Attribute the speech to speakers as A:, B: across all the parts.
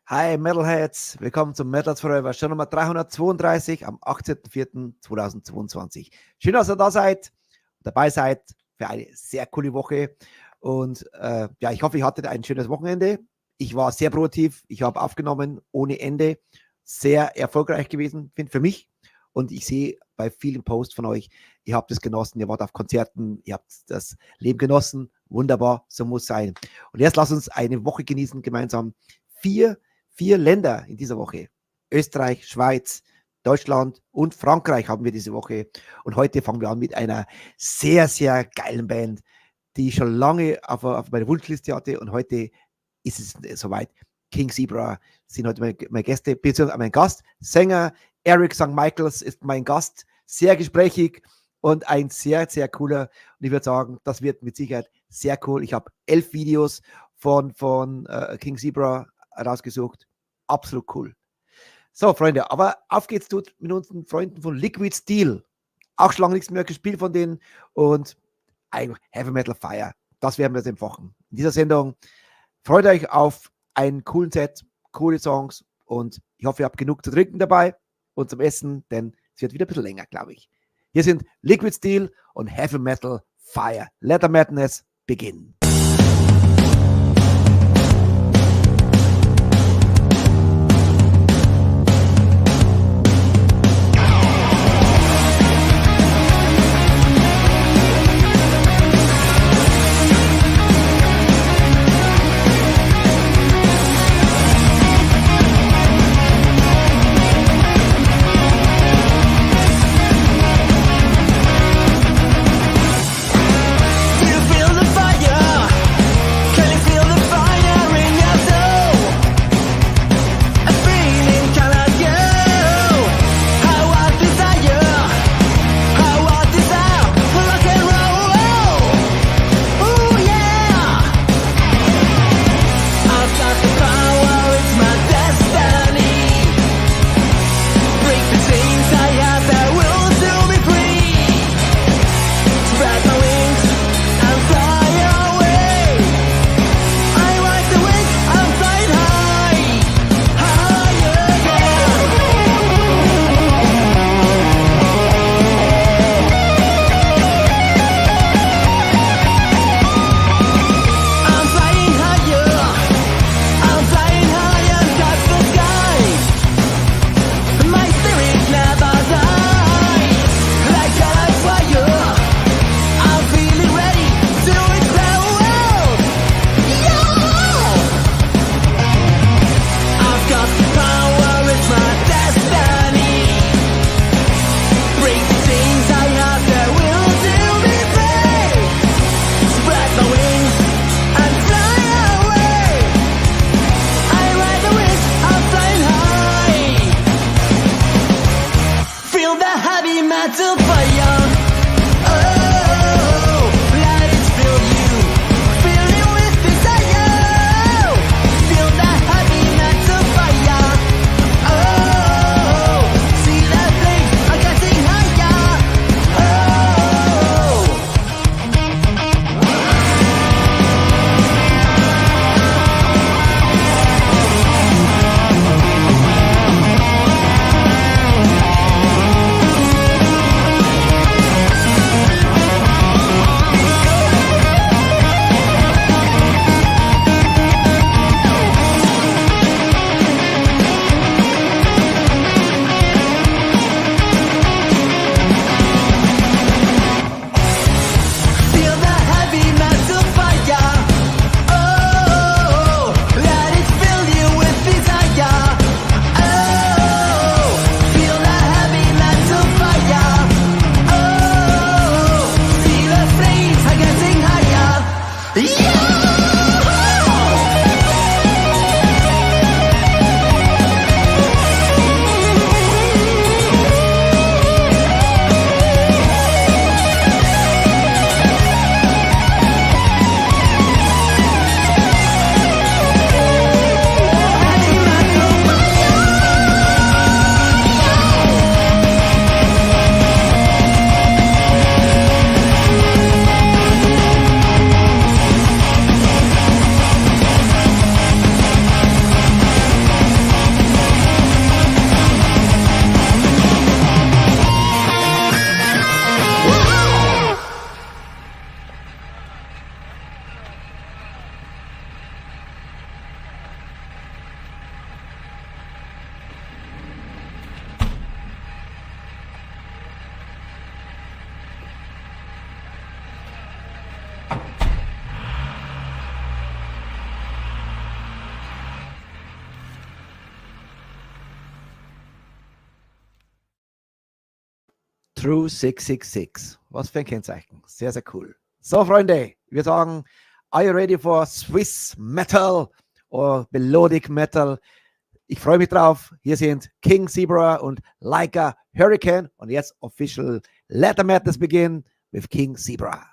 A: Hi Metalheads, willkommen zum Metalheads Forever, Show Nummer 332 am 18.04.2022. Schön, dass ihr da seid, dabei seid für eine sehr coole Woche und ich hoffe, ihr hattet ein schönes Wochenende. Ich war sehr produktiv, ich habe aufgenommen ohne Ende, sehr erfolgreich gewesen, finde für mich, und ich sehe bei vielen Posts von euch, ihr habt es genossen, ihr wart auf Konzerten, ihr habt das Leben genossen, wunderbar, so muss sein. Und jetzt lasst uns eine Woche genießen gemeinsam. Vier Länder in dieser Woche. Österreich, Schweiz, Deutschland und Frankreich haben wir diese Woche. Und heute fangen wir an mit einer sehr, sehr geilen Band, die ich schon lange auf meiner Wunschliste hatte. Und heute ist es soweit. King Zebra sind heute meine Gäste, beziehungsweise mein Gast. Sänger Eric St. Michaels ist mein Gast. Sehr gesprächig und ein sehr, sehr cooler. Und ich würde sagen, das wird mit Sicherheit sehr cool. Ich habe 11 Videos von King Zebra rausgesucht. Absolut cool. So, Freunde, aber auf geht's mit unseren Freunden von Liquid Steel. Auch schon lange nichts mehr gespielt von denen und ein Heavy Metal Fire. Das werden wir jetzt empfachen. In dieser Sendung freut euch auf einen coolen Set, coole Songs und ich hoffe, ihr habt genug zu trinken dabei und zum Essen, denn es wird wieder ein bisschen länger, glaube ich. Hier sind Liquid Steel und Heavy Metal Fire. Let the Madness begin.
B: Do you feel the fire?
A: True 666. Was für ein Kennzeichen. Sehr, sehr cool. So, Freunde, wir sagen, are you ready for Swiss Metal or Melodic Metal? Ich freue mich drauf. Hier sind King Zebra und Like a Hurricane. Und jetzt official Letter Madness begin with King Zebra.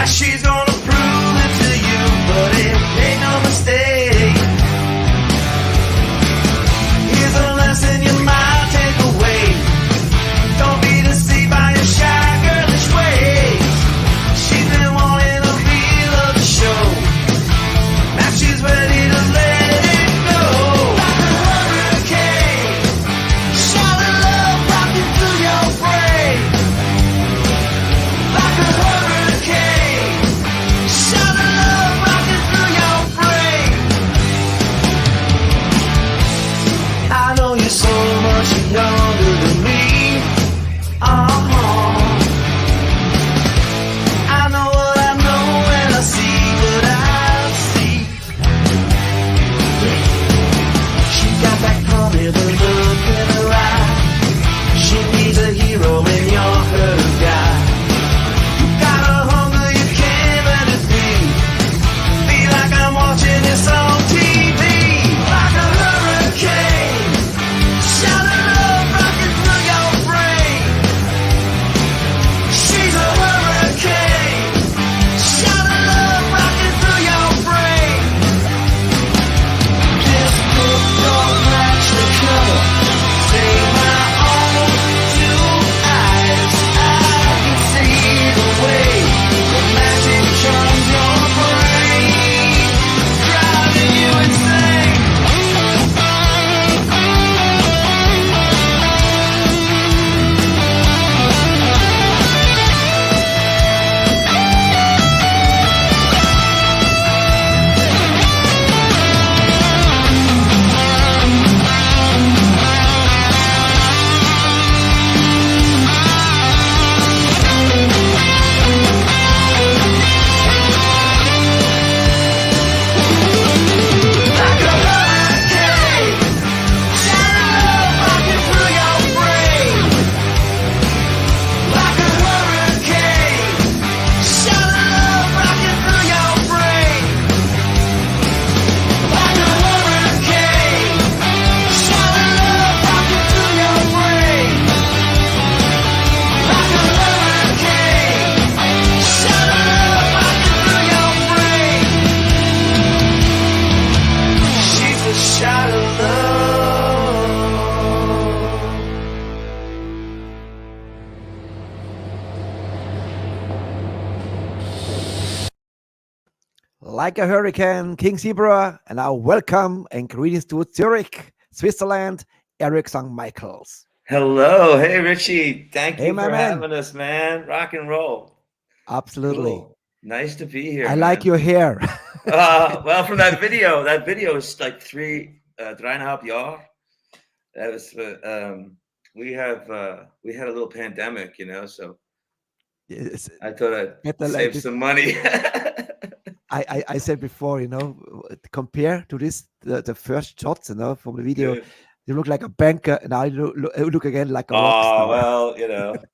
B: She's gonna prove it to you, but it ain't no mistake. Here's a lesson you might take away. Don't be deceived by your shy girlish ways. She's been wanting a feel of the show. Now she's ready to let it go. Like a hurricane, shout of love rocking through your brain. Like a hurricane, shout of love rocking through your brain. I know you're so much younger than me. I know what I know and I see what I see. She got that commitment look in her eye. She needs a hero and you're her guy. You got a hunger you can't let it be. Feel like I'm watching this on TV. Like a hurricane, shout of love rocking through your brain. She's a hurricane, shout of love rocking through your brain. This book don't match the cover. Say my own two eyes. I can see the way the magic charms your brain, driving you insane. Like a hurricane, shout of love rocking through your brain. Like a hurricane, shout of love rocking through your brain. Like a hurricane, shout of love rocking through your brain. Like a hurricane, shout of love rocking through your brain. She's a shot of love.
A: Like a Hurricane, King Zebra, and now welcome and greetings to Zurich, Switzerland, Eric St. Michaels.
B: Hello, hey Richie. Thank
A: Hey,
B: you
A: my
B: for
A: man.
B: having us, man. Rock and roll.
A: Absolutely.
B: Cool. Nice to be here.
A: I like
B: man.
A: your hair.
B: Well, from that video is like 3.5 jaar. That was we had a little pandemic, so
A: It's
B: I thought I'd
A: better like
B: save
A: this.
B: some money.
A: I said before, compare to this, the first shots, from the video, you look like a banker, and now you look again like a rock star.
B: Well,
A: Yeah.
B: but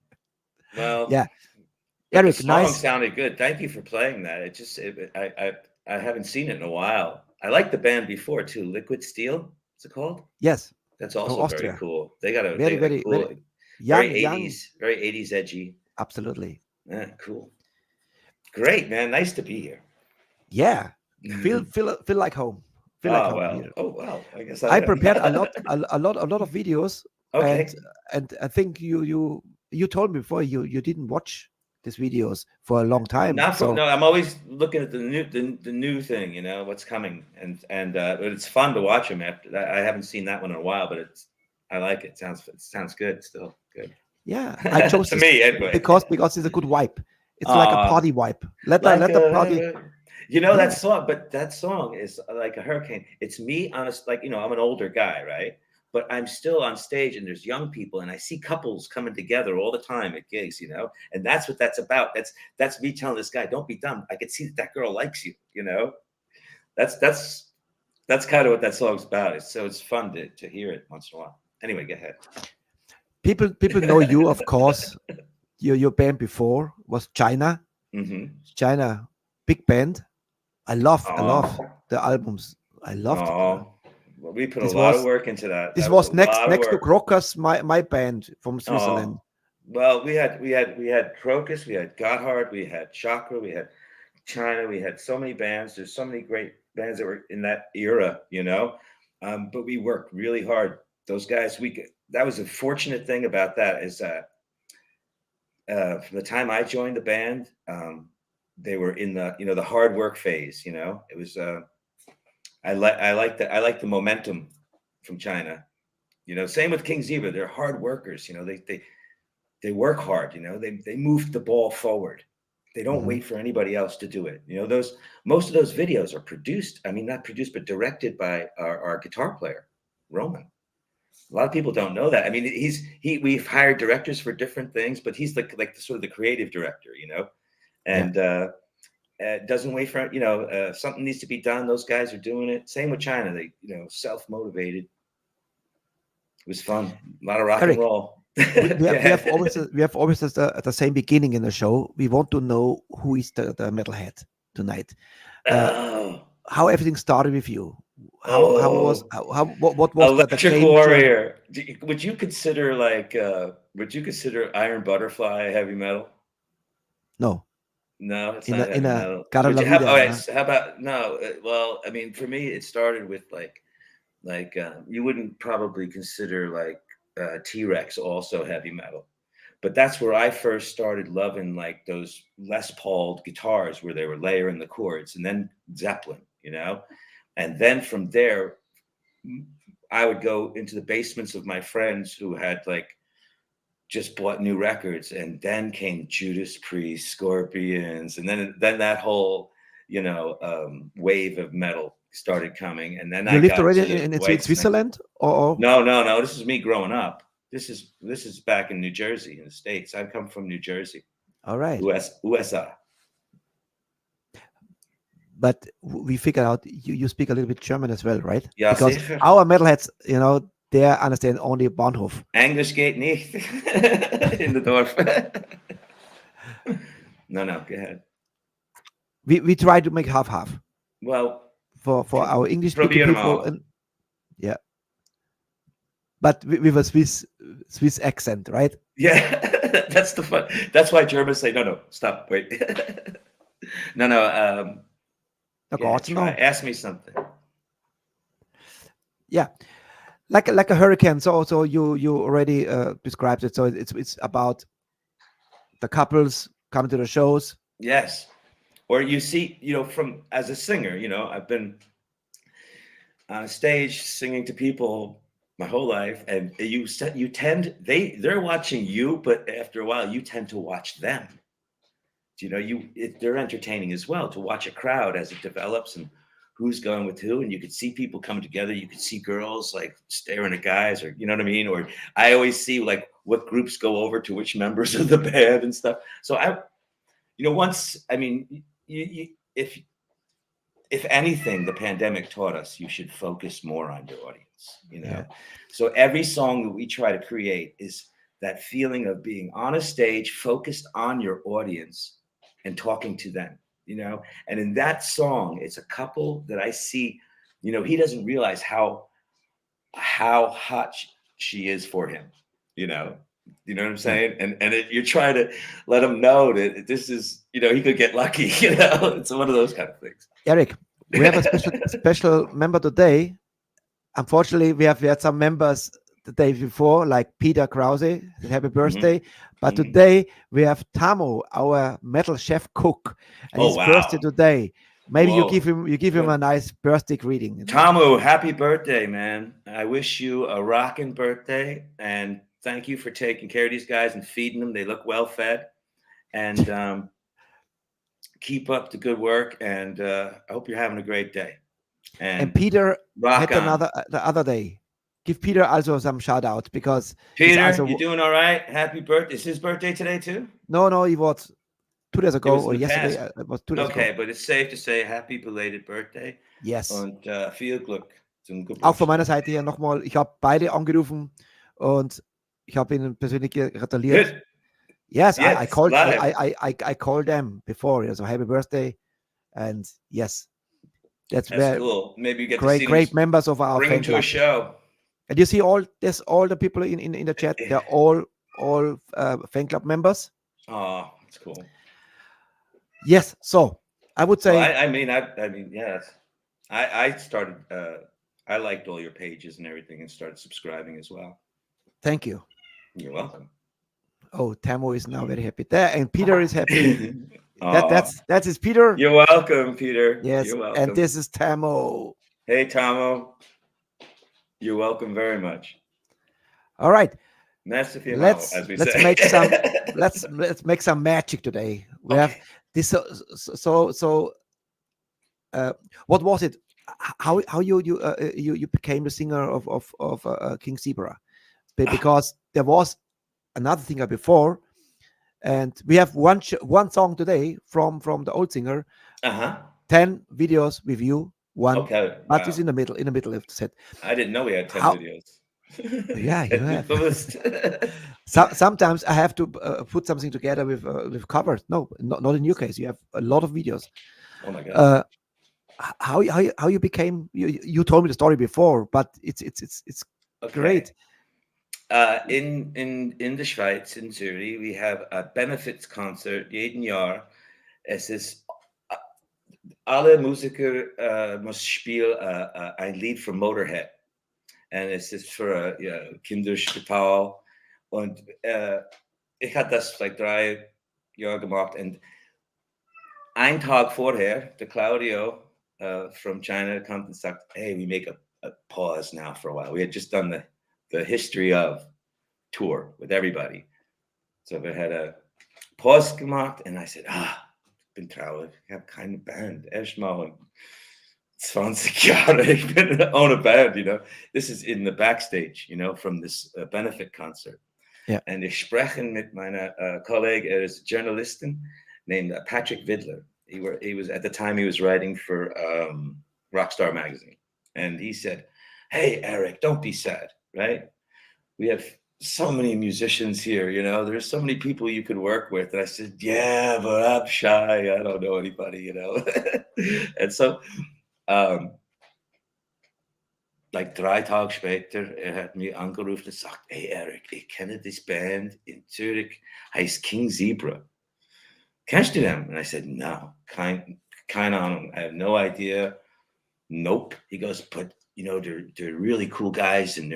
A: Eric,
B: the song
A: nice.
B: sounded good. Thank you for playing that. I haven't seen it in a while. I liked the band before too. Liquid Steel, what's it called?
A: Yes.
B: That's
A: From
B: also
A: Austria.
B: very cool. They got a
A: Very,
B: they got
A: very,
B: cool,
A: very young,
B: very
A: young.
B: 80s, very 80s edgy.
A: Absolutely.
B: Yeah, cool. Great, man. Nice to be here.
A: Yeah. Feel like home. Feel like home
B: well.
A: here.
B: Oh well. I guess
A: I prepared a lot of videos.
B: Okay.
A: And I think you told me before you didn't watch these videos for a long time.
B: No, I'm always looking at the new thing, what's coming, and but it's fun to watch them. After I haven't seen that one in a while, but I like it. Sounds good. Still good.
A: Yeah, I chose
C: To
A: this
C: me, anyway.
A: because it's a good wipe. It's like a party wipe. Let the party.
C: You know
A: Yeah.
C: that song, but that song is like a hurricane. It's me on a, like, you know, I'm an older guy, right? But I'm still on stage and there's young people and I see couples coming together all the time at gigs, you know, and that's what that's about. That's me telling this guy, don't be dumb. I can see that girl likes you, you know. That's kind of what that song's about. So it's fun to hear it once in a while. Anyway, go ahead.
A: People know you, of course. Your band before was China.
C: Mm-hmm.
A: China, big band. I love the albums. I loved it.
C: Well, we put a lot of work into that.
A: This
C: That
A: was
C: a
A: next
C: lot of
A: to
C: work.
A: Crocus, my band from Switzerland.
C: Well, we had Crocus, we had Gotthard, we had Chakra, we had China, we had so many bands. There's so many great bands that were in that era, you know. But we worked really hard. Those guys, that was a fortunate thing about that is that from the time I joined the band, they were in the, you know, the hard work phase. You know, it was I like the momentum from China. You know, same with King Zebra. They're hard workers. You know, they work hard. You know, they move the ball forward. They don't wait for anybody else to do it. You know, most of those videos are produced. I mean, not produced, but directed by our guitar player, Roman. A lot of people don't know that. I mean, we've hired directors for different things, but he's like the sort of the creative director, you know, and doesn't wait for, you know, something needs to be done. Those guys are doing it. Same with China. They, you know, self-motivated. It was fun. A lot of rock and roll.
A: we have always at the same beginning in the show. We want to know who is the metalhead tonight. How everything started with you. What was
C: Electric
A: the game
C: Warrior? Would you consider Iron Butterfly heavy metal?
A: No.
C: No, it's not heavy metal. How about no? Well, I mean, for me, it started with like you wouldn't probably consider like T-Rex also heavy metal, but that's where I first started loving like those Les Paul guitars where they were layering the chords, and then Zeppelin, you know. And then from there, I would go into the basements of my friends who had like just bought new records, and then came Judas Priest, Scorpions, and then that whole, you know, wave of metal started coming. And then
A: you lived already in Switzerland, or
C: no? This is me growing up. This is back in New Jersey, in the States. I come from New Jersey.
A: All right,
C: USA.
A: But we figured out you speak a little bit German as well, right?
C: Yeah,
A: because
C: sicher.
A: Our metalheads, you know, they understand only Bahnhof.
C: Englisch geht nicht in the Dorf. No, go ahead.
A: We try to make half.
C: Well,
A: for our English speaking people, and, yeah. But with a Swiss accent, right?
C: Yeah, that's the fun. That's why Germans say no, stop, wait. No. Ask me something.
A: Yeah, like a hurricane. So you already described it. So it's about the couples coming to the shows.
C: Yes, or you see, you know, from as a singer, you know, I've been on a stage singing to people my whole life, and they're watching you, but after a while, you tend to watch them. You know, they're entertaining as well to watch a crowd as it develops and who's going with who. And you could see people coming together. You could see girls like staring at guys, or, you know what I mean? Or I always see like what groups go over to which members of the band and stuff. So if anything, the pandemic taught us you should focus more on your audience, you know? Yeah. So every song that we try to create is that feeling of being on a stage, focused on your audience and talking to them, you know? And in that song, it's a couple that I see, you know, he doesn't realize how hot she is for him, you know what I'm saying? And you're trying to let him know that this is, you know, he could get lucky, you know? It's one of those kind of things.
A: Eric, we have a special member today. Unfortunately, we had some members the day before, like Peter Krause, happy birthday. But today we have Tamo, our metal chef cook, and his birthday today. Maybe
C: Whoa.
A: you give him a nice birthday greeting. You know?
C: Tamu, happy birthday, man. I wish you a rocking birthday, and thank you for taking care of these guys and feeding them. They look well fed, and keep up the good work, and I hope you're having a great day.
A: And Peter
C: rock
A: had
C: on.
A: the other day. Give Peter also some shout out, because
C: Peter,
A: also,
C: you doing all right? Happy birthday. Is his birthday today too?
A: No, he was 2 days ago
C: was in
A: or
C: the
A: yesterday.
C: past.
A: It was 2 days ago.
C: Okay, but it's safe to say happy belated birthday.
A: Yes.
C: Und viel Glück zum Geburtstag.
A: Auch von meiner Seite her nochmal, ich habe beide angerufen und ich habe ihnen persönlich gratuliert.
C: Good.
A: Yes,
C: Yes,
A: I called
C: live.
A: I called them before, so happy birthday, and yes, that's very
C: cool. Maybe you get to see
A: great
C: them,
A: members of our
C: bring
A: fan
C: them to a
A: club.
C: show.
A: And you see all the people in the chat, they're all fan club members.
C: Oh, that's cool.
A: Yes, so I would say,
C: Well, I mean, yes. I started. I liked all your pages and everything, and started subscribing as well.
A: thank you.
C: You're welcome.
A: Oh, Tamo is now very happy there, and Peter is happy.
C: Aw.
A: That's his Peter.
C: You're welcome, Peter.
A: Yes,
C: You're welcome.
A: and this is Tamo.
C: Hey, Tomo. You're welcome very much.
A: All right,
C: Merci vielmals,
A: let's
C: as we say.
A: make some let's make some magic today. We have this. So what was it? How you became the singer of King Zebra? Because there was another singer before, and we have one song today from the old singer. 10 videos with you. One,
C: Okay,
A: but
C: wow.
A: it's in the middle of the set.
C: I didn't know we had 10
A: How-
C: videos.
A: Yeah, you have. Sometimes I have to put something together with covers. No, not in your case. You have a lot of videos.
C: Oh my God.
A: How you became? You told me the story before, but it's
C: Okay.
A: great.
C: In the Schweiz, in Zurich, we have a benefits concert jeden Jahr. Es ist alle Musiker muss spielen ein Lied von Motorhead. Und es ist für Kinderspital. Und ich hatte das vielleicht 3 Jahre gemacht. Und ein Tag vorher, der Claudio from China kommt und sagt, hey, we make a pause now for a while. We had just done the history of tour with everybody. So we had a pause gemacht. And I said, ich bin traurig. Ich habe keine Band. Erstmal in 20 Jahre. Ich bin ohne Band, you know. This is in the backstage, you know, from this benefit concert.
A: Yeah.
C: And ich spreche mit meiner Kollege, is a journalist named Patrick Vidler. He was at the time he was writing for Rockstar magazine. And he said, hey, Eric, don't be sad, right? We have so many musicians here, you know, there's so many people you could work with. And I said, yeah, but I'm shy. I don't know anybody, you know. And so, like 3 Tage später, hat mich angerufen und sagt, hey, Eric, ich kenne this band in Zurich, heißt King Zebra. Kennst du them? And I said, no, keine Ahnung. I have no idea. Nope. He goes, but, you know, they're really cool guys, and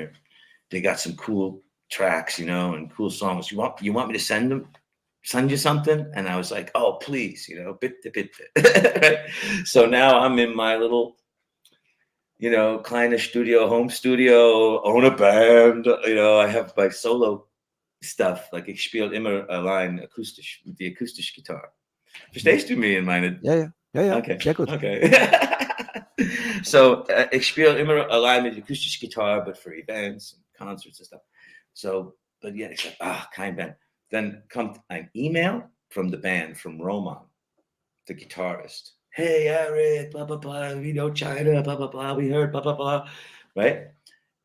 C: they got some cool tracks, you know, and cool songs. You want me to send you something? And I was like, oh, please, you know, bitte. Right? So now I'm in my little, you know, kleine studio, home studio, own a band, you know, I have my solo stuff. Like, ich spiele immer allein akustisch, mit der akustischen Gitarre. Verstehst du mich in meine?
A: Ja.
C: Okay.
A: Sehr gut.
C: Okay. So, ich spiele immer allein mit der akustischen Gitarre, but for events and concerts and stuff. So, but yeah, it's like, kein Band. Then kommt an email from the band, from Roman, the guitarist. Hey, Eric, blah, blah, blah, we know China, blah, blah, blah, we heard, blah, blah, blah, right?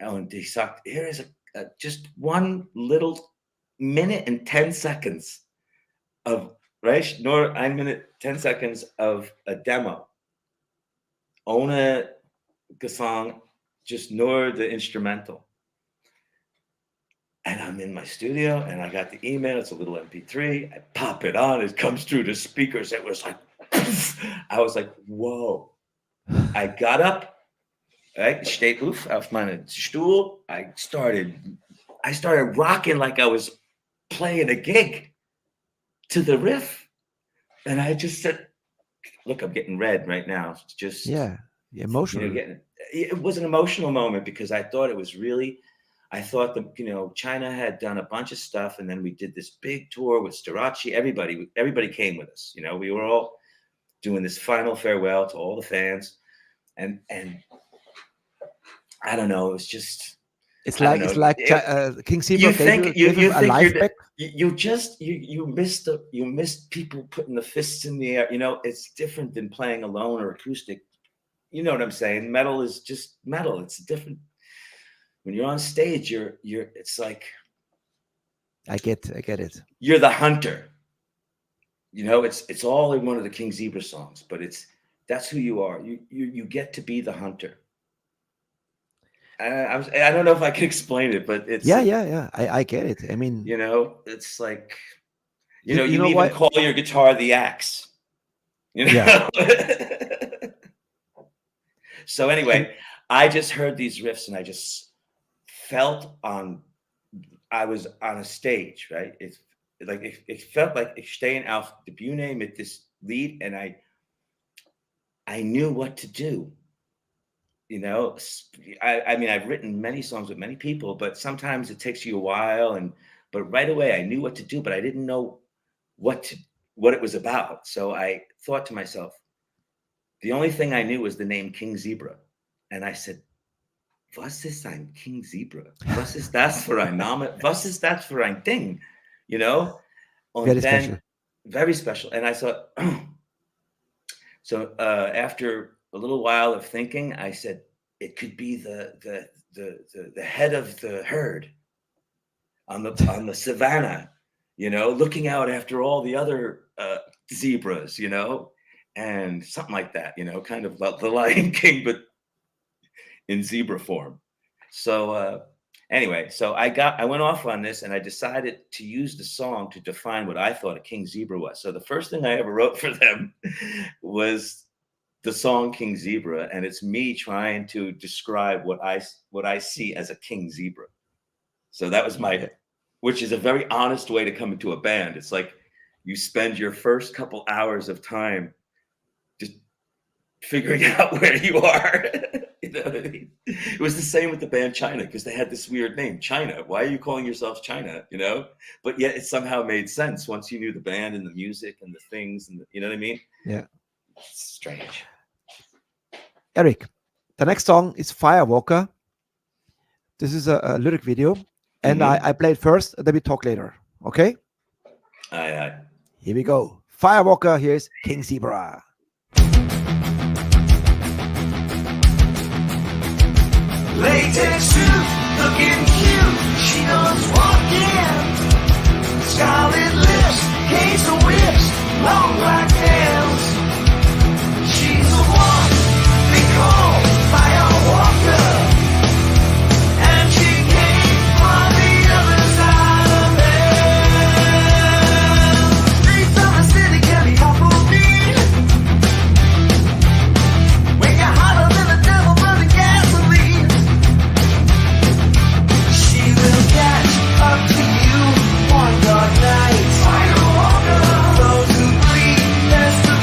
C: Und he sagt, here is just one little minute and 10 seconds of, right? Nur 1 minute, 10 seconds of a demo. Ohne Gesang, just nur the instrumental. And I'm in my studio, and I got the email. It's a little MP3. I pop it on. It comes through the speakers. It was like, I was like, whoa. I got up. Right? Steht auf meinen Stuhl. I started rocking like I was playing a gig to the riff. And I just said, look, I'm getting red right now. It's just
A: emotional.
C: It was an emotional moment because I thought it was really. I thought that China had done a bunch of stuff, and then we did this big tour with Starachi. Everybody came with us. We were all doing this final farewell to all the fans, and I don't know. It was just.
A: It's like King Zebra.
C: You missed people putting the fists in the air. It's different than playing alone or acoustic. You know what I'm saying? Metal is just metal. It's different. When you're on stage, it's like.
A: I get it.
C: You're the hunter. It's all in one of the King Zebra songs, but that's who you are. You get to be the hunter. I don't know if I can explain it, but it's
A: I get it. I mean,
C: it's like, you even call your guitar the axe. So anyway, I just heard these riffs and I just felt I was on a stage, right? It felt like ich stehe auf der Bühne mit this lead, and I knew what to do. I mean, I've written many songs with many people, but sometimes it takes you a while. But right away, I knew what to do, but I didn't know what it was about. So I thought to myself, the only thing I knew was the name King Zebra, and I said, "Was ist ein King Zebra? Was ist das für ein Name? Was ist das für ein Ding?"
A: Very special.
C: Very special. And I thought, so after a little while of thinking, I said it could be the head of the herd on the savannah, looking out after all the other zebras, and something like that, kind of the Lion King, but in zebra form. So anyway, so I went off on this, and I decided to use the song to define what I thought a King Zebra was. So the first thing I ever wrote for them was the song King Zebra, and it's me trying to describe what I see as a King Zebra. So that was which is a very honest way to come into a band. It's like you spend your first couple hours of time just figuring out where you are. You know what I mean? It was the same with the band China, because they had this weird name, China. Why are you calling yourselves China? But yet it somehow made sense once you knew the band and the music and the things, and you know what I mean?
A: Yeah.
C: It's strange.
A: Eric, the next song is Firewalker. This is a lyric video, and I play it first, and then we talk later. Okay?
C: Aye.
A: Here we go. Firewalker, here's King Zebra.
B: Latex suit, looking cute, she knows walking. Scarlet lips, hazel whips, long black nails. She's the one they call Firewalker, and she came from the other side of hell. Streets of the city can be awful mean when you're hotter than the devil burning gasoline. She will catch up to you one dark night. Firewalker, those who bleed, there's the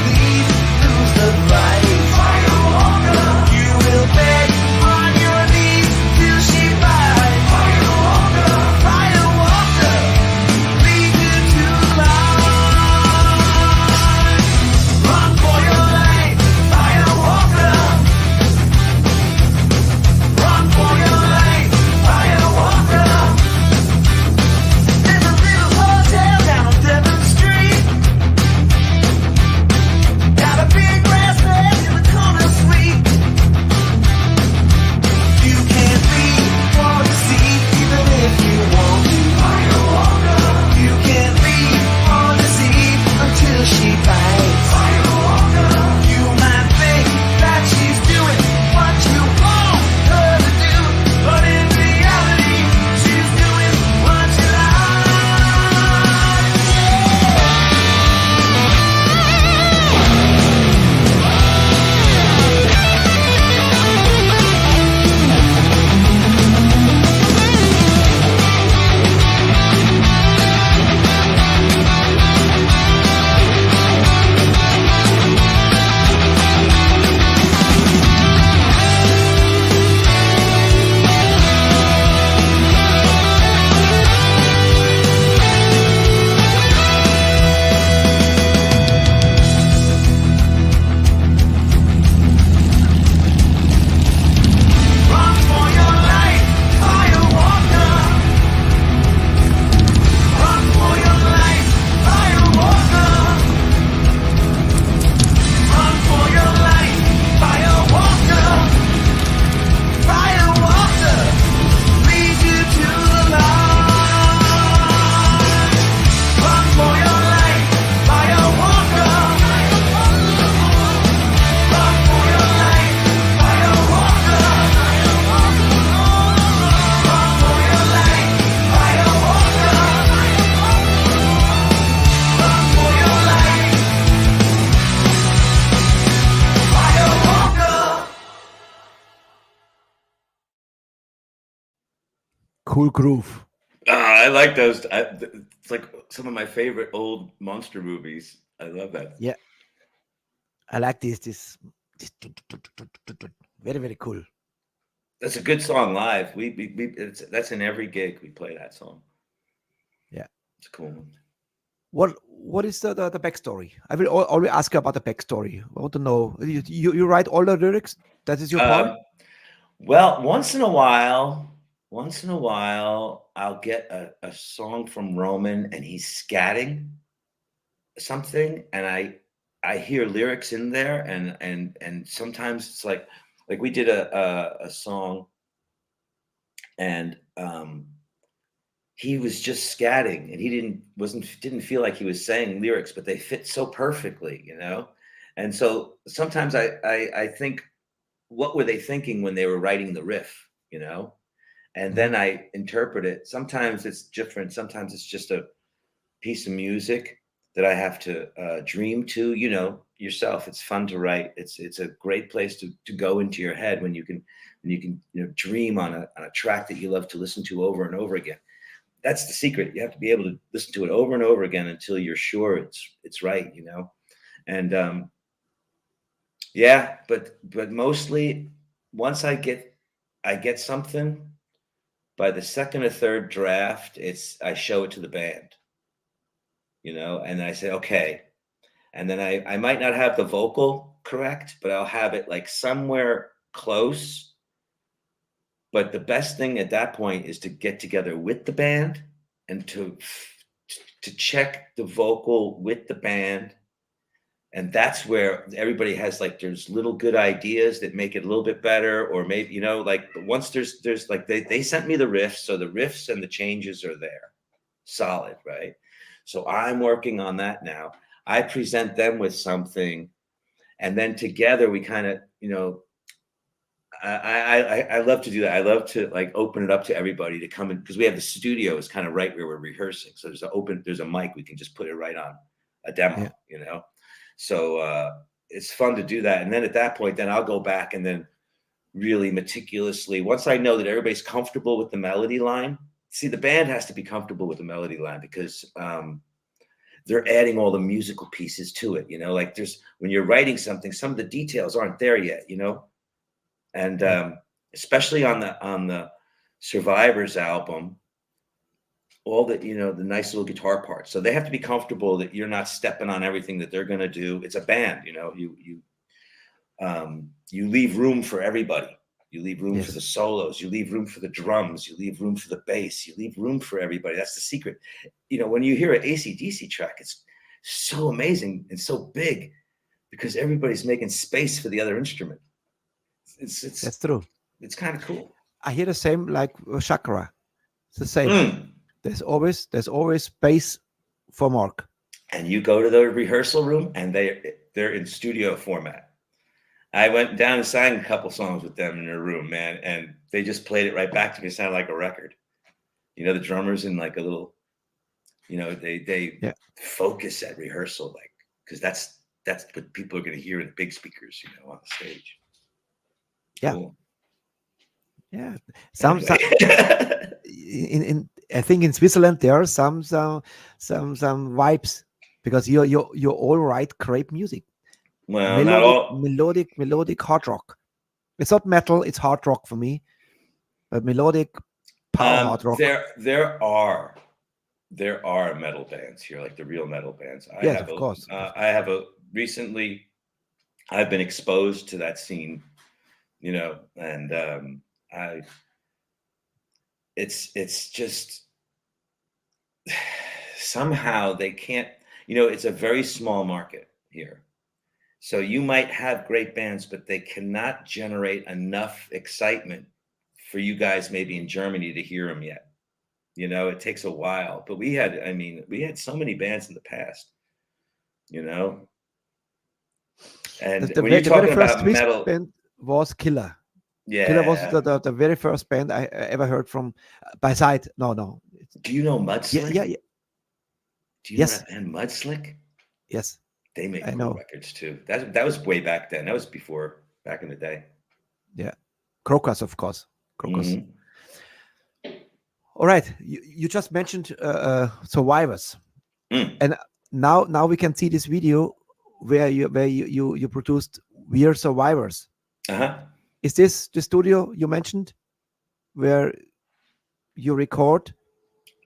A: Cool groove.
C: I like those. It's like some of my favorite old monster movies. I love that.
A: Yeah, I like this very, very cool.
C: That's a good song live. That's in every gig we play that song.
A: Yeah.
C: It's a cool one.
A: What is the backstory? I will always ask you about the backstory. I want to know. You write all the lyrics? That is your part?
C: Well, once in a while, I'll get a song from Roman and he's scatting something, and I hear lyrics in there, and sometimes it's like we did a song, and he was just scatting, and he didn't feel like he was saying lyrics, but they fit so perfectly, you know. And so sometimes I think, what were they thinking when they were writing the riff, you know? And then I interpret it. Sometimes it's different. Sometimes it's just a piece of music that I have to dream to, you know, yourself. It's fun to write. It's a great place to go into your head when you can dream on a track that you love to listen to over and over again. That's the secret. You have to be able to listen to it over and over again until you're sure it's right, you know? And yeah, but mostly once I get something, by the second or third draft, I show it to the band, you know, and I say, okay. And then I might not have the vocal correct, but I'll have it like somewhere close. But the best thing at that point is to get together with the band and to check the vocal with the band. And that's where everybody has like, there's little good ideas that make it a little bit better, or maybe, you know, like once there's like, they sent me the riffs. So the riffs and the changes are there, solid, right? So I'm working on that now. I present them with something, and then together we kind of, you know, I love to do that. I love to like open it up to everybody to come in, because we have the studio is kind of right where we're rehearsing. So there's a mic, we can just put it right on a demo, you know? So it's fun to do that. And then at that point, then I'll go back and then really meticulously, once I know that everybody's comfortable with the melody line. See, the band has to be comfortable with the melody line, because they're adding all the musical pieces to it, you know, like when you're writing something, some of the details aren't there yet, you know? And especially on the Survivors album, all the, you know, the nice little guitar parts. So they have to be comfortable that you're not stepping on everything that they're going to do. It's a band, you know, you leave room for everybody. You leave room for the solos. You leave room for the drums. You leave room for the bass. You leave room for everybody. That's the secret. You know, when you hear an AC/DC track, it's so amazing and so big because everybody's making space for the other instrument.
A: That's true.
C: It's kind of cool.
A: I hear the same like Chakra. It's the same. There's always space for Mark. And
C: you go to the rehearsal room and they're in studio format. I went down and sang a couple songs with them in their room, man, and they just played it right back to me. It sounded like a record. You know, the drummers in like a little, you know, they focus at rehearsal, like, because that's what people are going to hear in the big speakers, you know, on the stage.
A: Yeah. Cool. Yeah. Some in I think in Switzerland there are some vibes, because you all write great music.
C: Well, not all
A: melodic hard rock. It's not metal, it's hard rock for me. But melodic power hard rock.
C: There are metal bands here, like the real metal bands.
A: Of course.
C: Recently I've been exposed to that scene, you know, and it's just somehow they can't, you know, it's a very small market here. So you might have great bands, but they cannot generate enough excitement for you guys maybe in Germany to hear them yet. You know, it takes a while, but we had so many bands in the past, you know. And when you're talking about metal,
A: band was Killer.
C: Yeah,
A: Killer was the very first band I ever heard from. By Seit, no.
C: Do you know Mudslick?
A: Yeah.
C: Do you know that band Mudslick?
A: Yes.
C: They make cool records too. That was way back then. That was before, back in the day.
A: Yeah. Crocus, of course. Crocus.
C: Mm-hmm.
A: All right, you just mentioned survivors, and now we can see this video where you produced "We Are Survivors." Is this the studio you mentioned where you record?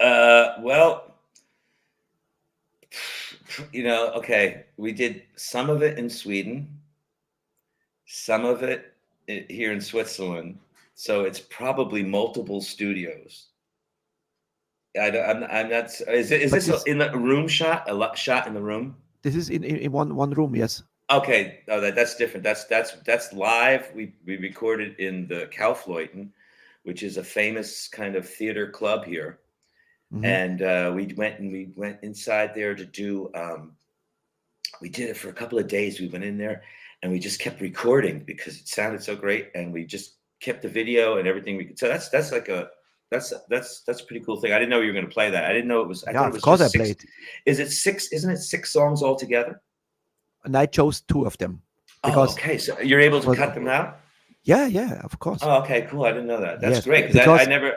C: Well, okay, we did some of it in Sweden, some of it here in Switzerland. So it's probably multiple studios. I'm not. Is this in the room shot? Shot in the room?
A: This is in one room. Yes.
C: Okay. Oh, that's different. That's live. We recorded in the Kaufleuten, which is a famous kind of theater club here, and we went inside there to do. We did it for a couple of days. We went in there and we just kept recording because it sounded so great, and we just kept the video and everything. So that's like that's a pretty cool thing. I didn't know you were going to play that. I didn't know it was. I thought it was
A: of course I
C: six.
A: played.
C: Is it 6? Isn't it 6 songs altogether?
A: And I chose 2 of them. Because
C: okay. So you're able to cut them out?
A: Yeah, of course.
C: Oh, okay, cool. I didn't know that. That's
A: Yes,
C: great
A: because
C: I never.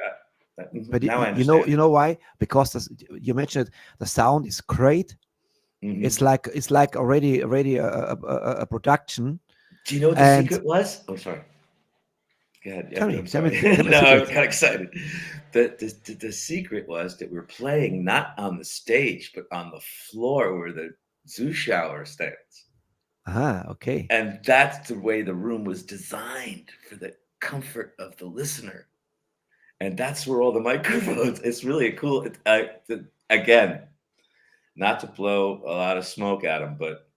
A: But
C: now I understand.
A: you know why? Because you mentioned the sound is great. It's like already a production.
C: Do you know what the secret was? Oh, sorry. Go ahead. Yeah,
A: Tell me
C: no, I got excited. The secret was that we're playing not on the stage, but on the floor where the Zuschauer stands.
A: Okay.
C: And that's the way the room was designed for the comfort of the listener. And that's where all the microphones. It's really cool. Again, not to blow a lot of smoke at him, but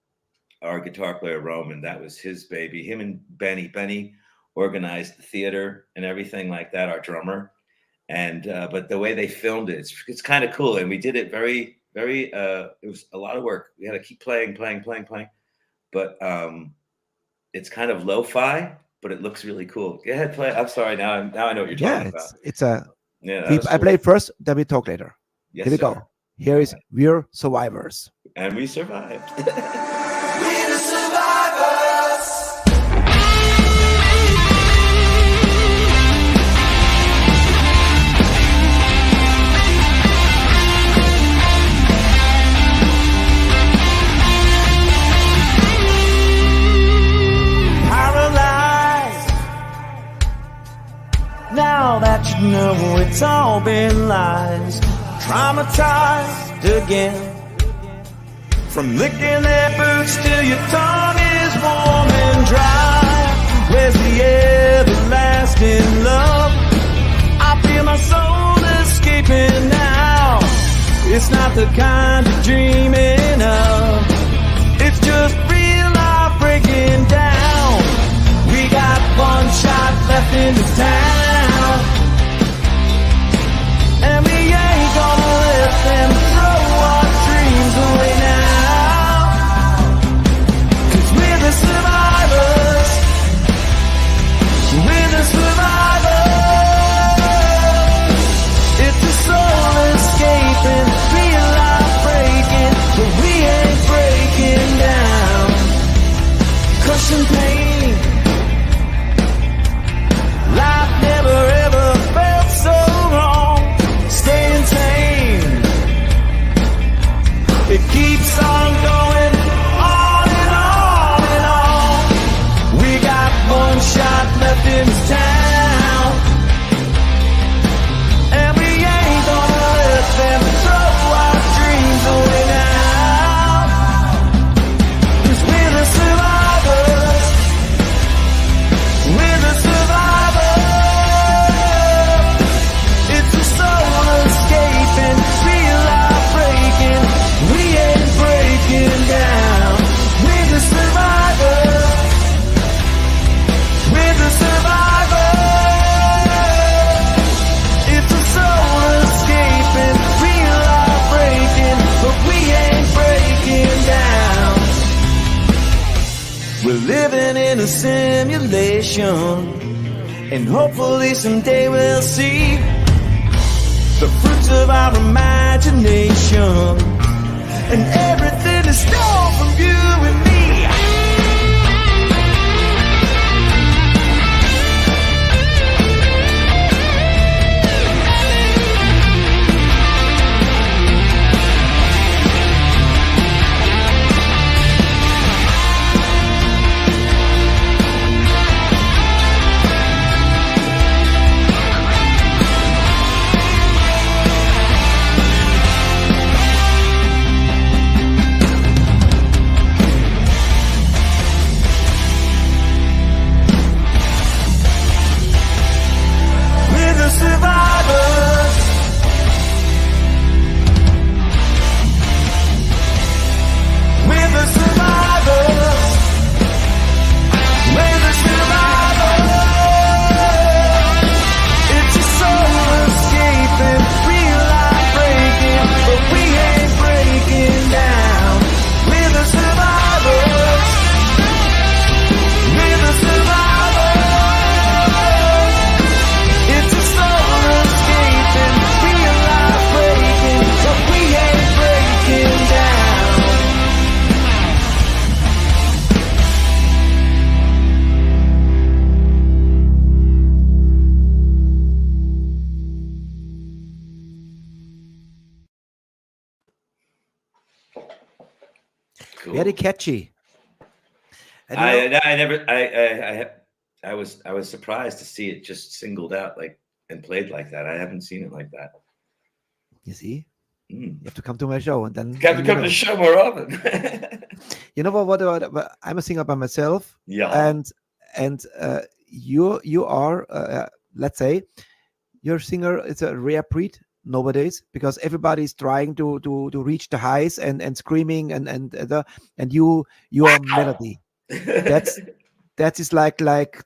C: our guitar player Roman, that was his baby. Him and Benny organized the theater and everything like that. Our drummer, and but the way they filmed it, it's kind of cool. And we did it very. It was a lot of work. We had to keep playing. But it's kind of lo-fi, but it looks really cool. Go ahead, play. I'm sorry. Now I know what you're talking about.
A: It's a.
C: Yeah,
A: I play first, then we talk later.
C: Yes,
A: Here we go. Here is We're Survivors.
C: And we survived.
B: We're the survivors. Paralyzed. Now that you know it's all been lies. Traumatized again. From licking their boots till your tongue is warm and dry. Where's the everlasting love? I feel my soul escaping now. It's not the kind you're dreaming of. It's just real life breaking down. We got one shot left in this town, and we ain't gonna let them throw our dreams away now. 'Cause we're the survivors. We're the survivors. It's a soul escaping, real life breaking, but we ain't breaking down. Crushing pain. Life never ever felt so wrong. Staying sane. It keeps on going on and on and on. We got one shot left in this town, and we ain't gonna let them throw our dreams away now. 'Cause we're the survivors. We're the survivors. It's a soul escaping, real life breaking. We ain't breaking down. We're the survivors. We're the survivors. It's a soul escaping, real life breaking, but we ain't breaking down. We're living in a simulation, and hopefully someday we'll see the fruits of our imagination, and everything is stolen from you and me.
A: Very
C: Cool.
A: catchy. And you know,
C: I never I was surprised to see it just singled out like and played like that. I haven't seen it like that.
A: you see,
C: Mm.
A: you have to come to my show, and
C: Got to
A: then you
C: come to
A: know.
C: the show more often.
A: You know what I'm a singer by myself,
C: Yeah.
A: and you are let's say your singer is a rare breed nowadays because everybody's trying to reach the highs and screaming and you are melody. That's that is like the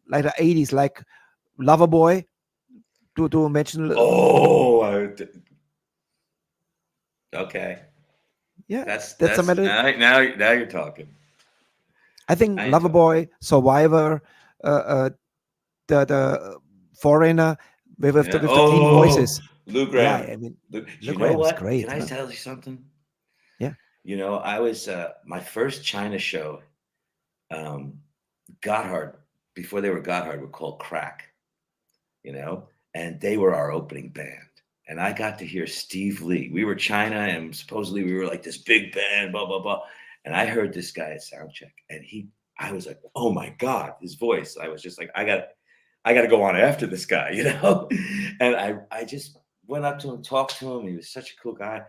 A: 80s, like Loverboy to mention.
C: Oh, okay.
A: Yeah, that's a
C: That's
A: melody.
C: now you're talking.
A: I think
C: I ain't talking.
A: Loverboy, Survivor, uh, uh, the Foreigner
C: Yeah.
A: with the clean
C: Oh,
A: voices.
C: Lou
A: Yeah,
C: Graham.
A: I mean,
C: You
A: Lou
C: know
A: Graham's
C: what? Can
A: great,
C: I
A: huh?
C: tell you something?
A: Yeah,
C: You know, I was my first China show. Um, Gotthard, before they were Gotthard, were called Crack. You know, and they were our opening band. And I got to hear Steve Lee. We were China, and supposedly we were like this big band, blah blah blah. And I heard this guy at soundcheck, and I was like, oh my god, his voice. I was just like, I got to go on after this guy, you know. And I just went up to him, talked to him. He was such a cool guy.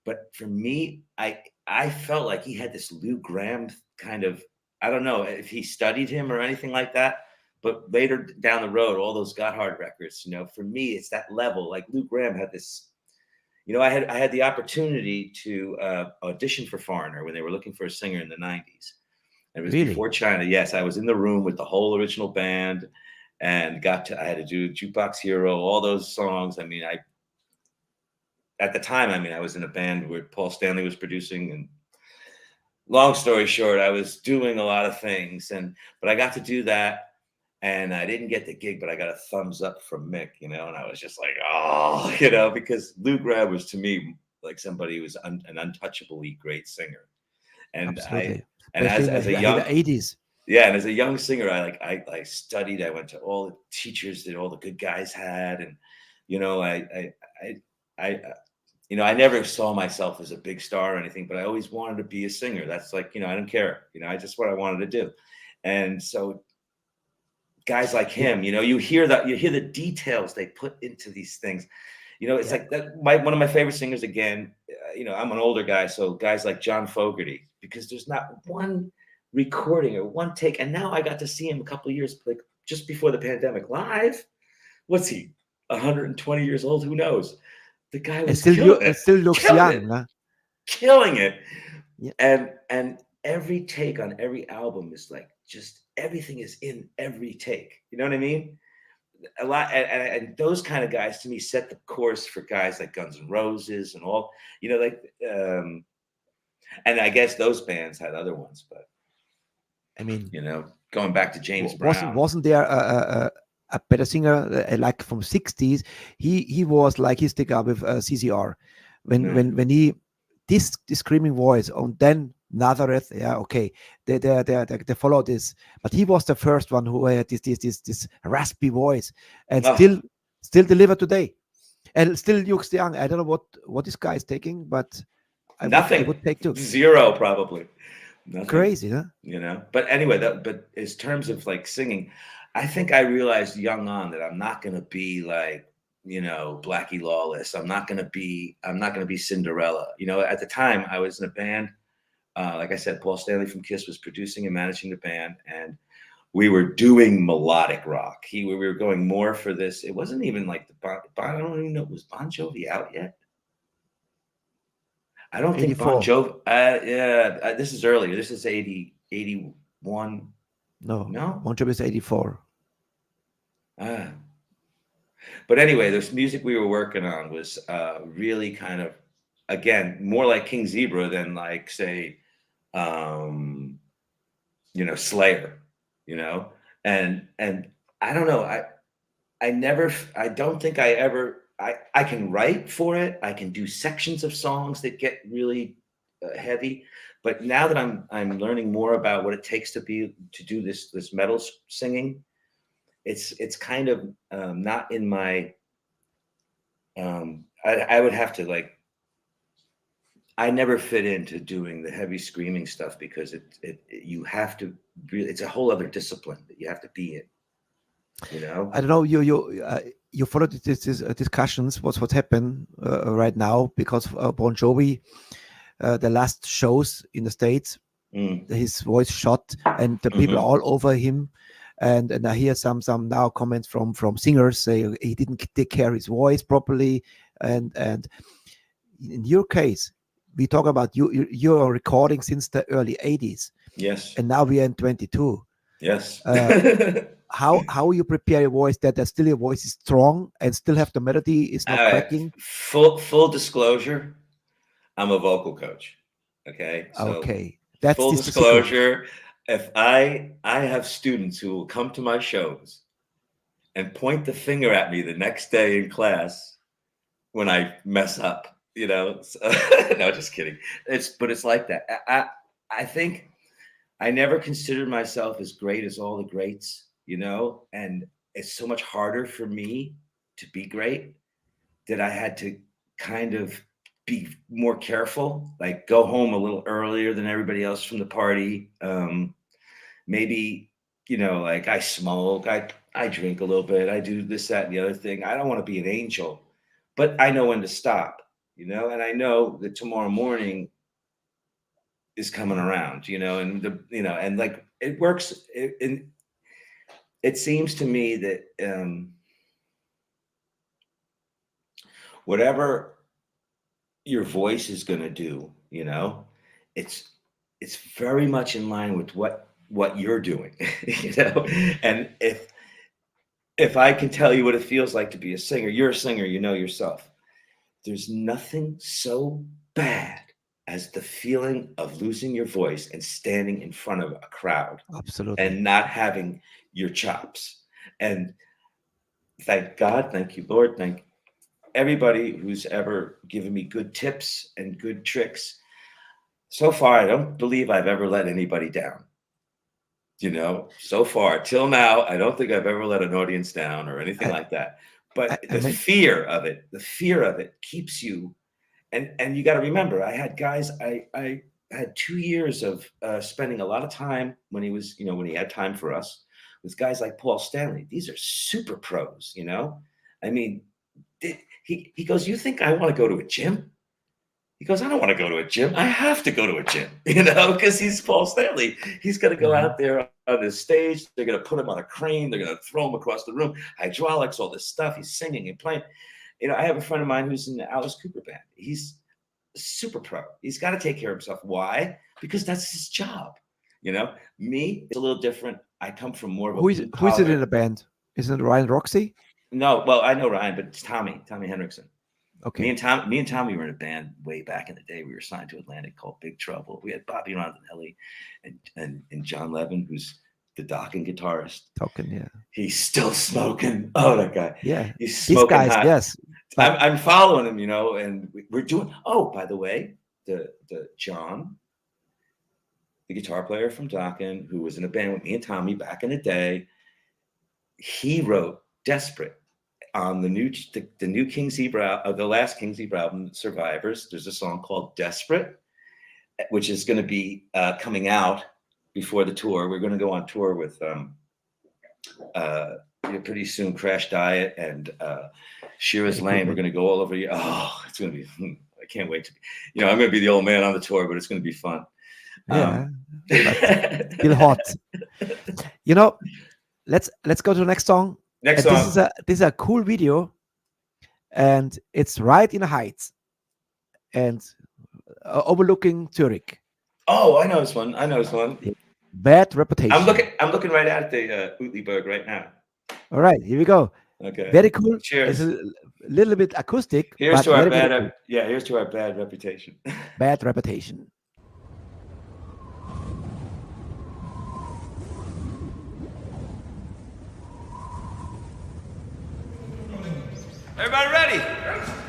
C: But for me, I felt like he had this Lou Graham kind of, I don't know if he studied him or anything like that. But later down the road, all those Gotthard records, you know, for me, it's that level. Like Lou Graham had this, you know, I had the opportunity to audition for Foreigner when they were looking for a singer in the 90s. It was
A: really.
C: before China. Yes, I was in the room with the whole original band and I had to do Jukebox Hero, all those songs. I mean, at the time, I mean, I was in a band where Paul Stanley was producing, and long story short, I was doing a lot of things, but I got to do that. And I didn't get the gig, but I got a thumbs up from Mick, you know, and I was just like, oh, you know, because Lou Graham was to me like somebody who was an untouchably great singer. And
A: Absolutely,
C: and
A: especially in
C: as a
A: the
C: young,
A: 80s.
C: yeah, and as a young singer, I studied, I went to all the teachers that all the good guys had. And, you know, I you know, I never saw myself as a big star or anything, but I always wanted to be a singer. That's like, you know, I don't care, you know, I just what I wanted to do. And so guys like
A: Yeah,
C: him, you know, you hear the details they put into these things. You know, it's
A: yeah,
C: like that. One of my favorite singers again. You know, I'm an older guy, so guys like John Fogerty, because there's not one recording or one take. And now I got to see him a couple of years, like just before the pandemic, live. What's he? 120 years old? Who knows? The guy
A: and
C: was
A: still you
C: killing it,
A: still looks
C: killing
A: young,
C: it,
A: huh?
C: killing it.
A: Yeah,
C: And every take on every album is like just everything is in every take. You know what I mean? A lot, and those kind of guys to me set the course for guys like Guns N' Roses and all. You know, like and I guess those bands had other ones, but
A: I mean,
C: you know, going back to James
A: wasn't
C: Brown.
A: there a better singer like from 60s? He was like his stick up with CCR
C: Yeah.
A: when he this screaming voice and then Nazareth. Yeah, okay, they follow this, but he was the first one who had this raspy voice and
C: Oh,
A: still deliver today and still looks young. I don't know what this guy is taking, but I
C: nothing,
A: would take too.
C: zero probably, nothing.
A: Crazy, huh?
C: You know, but anyway, but as terms of like singing, I think I realized young on that I'm not gonna be like, you know, Blackie Lawless. I'm not gonna be Cinderella. You know, at the time I was in a band. Like I said, Paul Stanley from Kiss was producing and managing the band, and we were doing melodic rock. We were going more for this. It wasn't even like I don't even know, was Bon Jovi out yet? I don't think Bon
A: 84.
C: Jovi. Yeah, this is earlier. This is 80, 81.
A: No,
C: No.
A: Bon Jovi is 84.
C: Ah. But anyway, this music we were working on was really kind of, again, more like King Zebra than like, say, um, you know, Slayer, you know, and I don't know, I don't think I ever, I can write for it. I can do sections of songs that get really heavy, but now that I'm learning more about what it takes to do this metal singing, it's kind of not in my. I would have to like I never fit into doing the heavy screaming stuff because you have to really, it's a whole other discipline that you have to be in. You know,
A: I don't know. You followed these discussions. What's happened right now because Bon Jovi, the last shows in the States, his voice shot, and the people all over him. And I hear some now comments from singers say he didn't take care of his voice properly. And in your case, we talk about you're recording since the early 80s.
C: Yes.
A: And now we are in 22.
C: Yes.
A: How you prepare your voice that still your voice is strong and still have the melody is not cracking?
C: Full disclosure, I'm a vocal coach. Okay. So
A: okay. That's
C: full disclosure. If I have students who will come to my shows and point the finger at me the next day in class when I mess up, you know, so, no, just kidding. But it's like that. I think I never considered myself as great as all the greats, you know, and it's so much harder for me to be great that I had to kind of be more careful, like go home a little earlier than everybody else from the party. Maybe, you know, like I smoke, I drink a little bit, I do this, that, and the other thing. I don't want to be an angel, but I know when to stop, you know, and I know that tomorrow morning is coming around, you know, and and like it works. It seems to me that whatever your voice is going to do, you know, it's very much in line with what you're doing, you know. And if I can tell you what it feels like to be a singer, you're a singer, you know yourself. There's nothing so bad as the feeling of losing your voice and standing in front of a crowd.
A: Absolutely.
C: And not having your chops. And thank God, thank you, Lord, thank everybody who's ever given me good tips and good tricks. So far, I don't believe I've ever let anybody down. You know, so far, till now, I don't think I've ever let an audience down or anything like that. But the fear of it keeps you. And you got to remember, I had guys, I had 2 years of spending a lot of time when he was, you know, when he had time for us with guys like Paul Stanley. These are super pros, you know. I mean, he goes, you think I want to go to a gym? He goes, I don't want to go to a gym. I have to go to a gym, you know, because he's Paul Stanley. He's going to go out there on the stage. They're going to put him on a crane. They're going to throw him across the room. Hydraulics, all this stuff. He's singing and playing. You know, I have a friend of mine who's in the Alice Cooper band. He's super pro. He's got to take care of himself. Why? Because that's his job. You know, me, it's a little different. I come from more of a... Who is it
A: in the band? Isn't it Ryan Roxy?
C: No, well, I know Ryan, but it's Tommy Henriksen.
A: Okay.
C: Me and Tommy were in a band way back in the day. We were signed to Atlantic called Big Trouble. We had Bobby Rondinelli and John Levin, who's the Dokken guitarist.
A: Dokken, yeah.
C: He's still smoking. Oh, that guy.
A: Yeah.
C: He's smoking.
A: These guys,
C: hot.
A: Yes.
C: I'm following him, you know, and we're doing. Oh, by the way, the John, the guitar player from Dokken, who was in a band with me and Tommy back in the day, he wrote "Desperate" on the new King Zebra, the last King Zebra album, Survivors. There's a song called "Desperate," which is going to be coming out before the tour. We're going to go on tour with pretty soon Crash Diet and Shira's Lane. We're going to go all over you. Oh, it's going to be, I can't wait to be, you know, I'm going to be the old man on the tour, but it's going to be fun.
A: Yeah. Feel hot. You know, let's go to the next song.
C: Next song.
A: This is a cool video, and it's right in the Heights and overlooking Zurich.
C: Oh, I know this one.
A: Bad Reputation.
C: I'm looking right at the Uetliberg right now.
A: All right, here we go.
C: Okay.
A: Very cool.
C: Cheers.
A: It's a little bit acoustic.
C: Here's to our bad.
A: Cool.
C: Here's to our bad reputation.
A: Bad Reputation.
C: Everybody ready?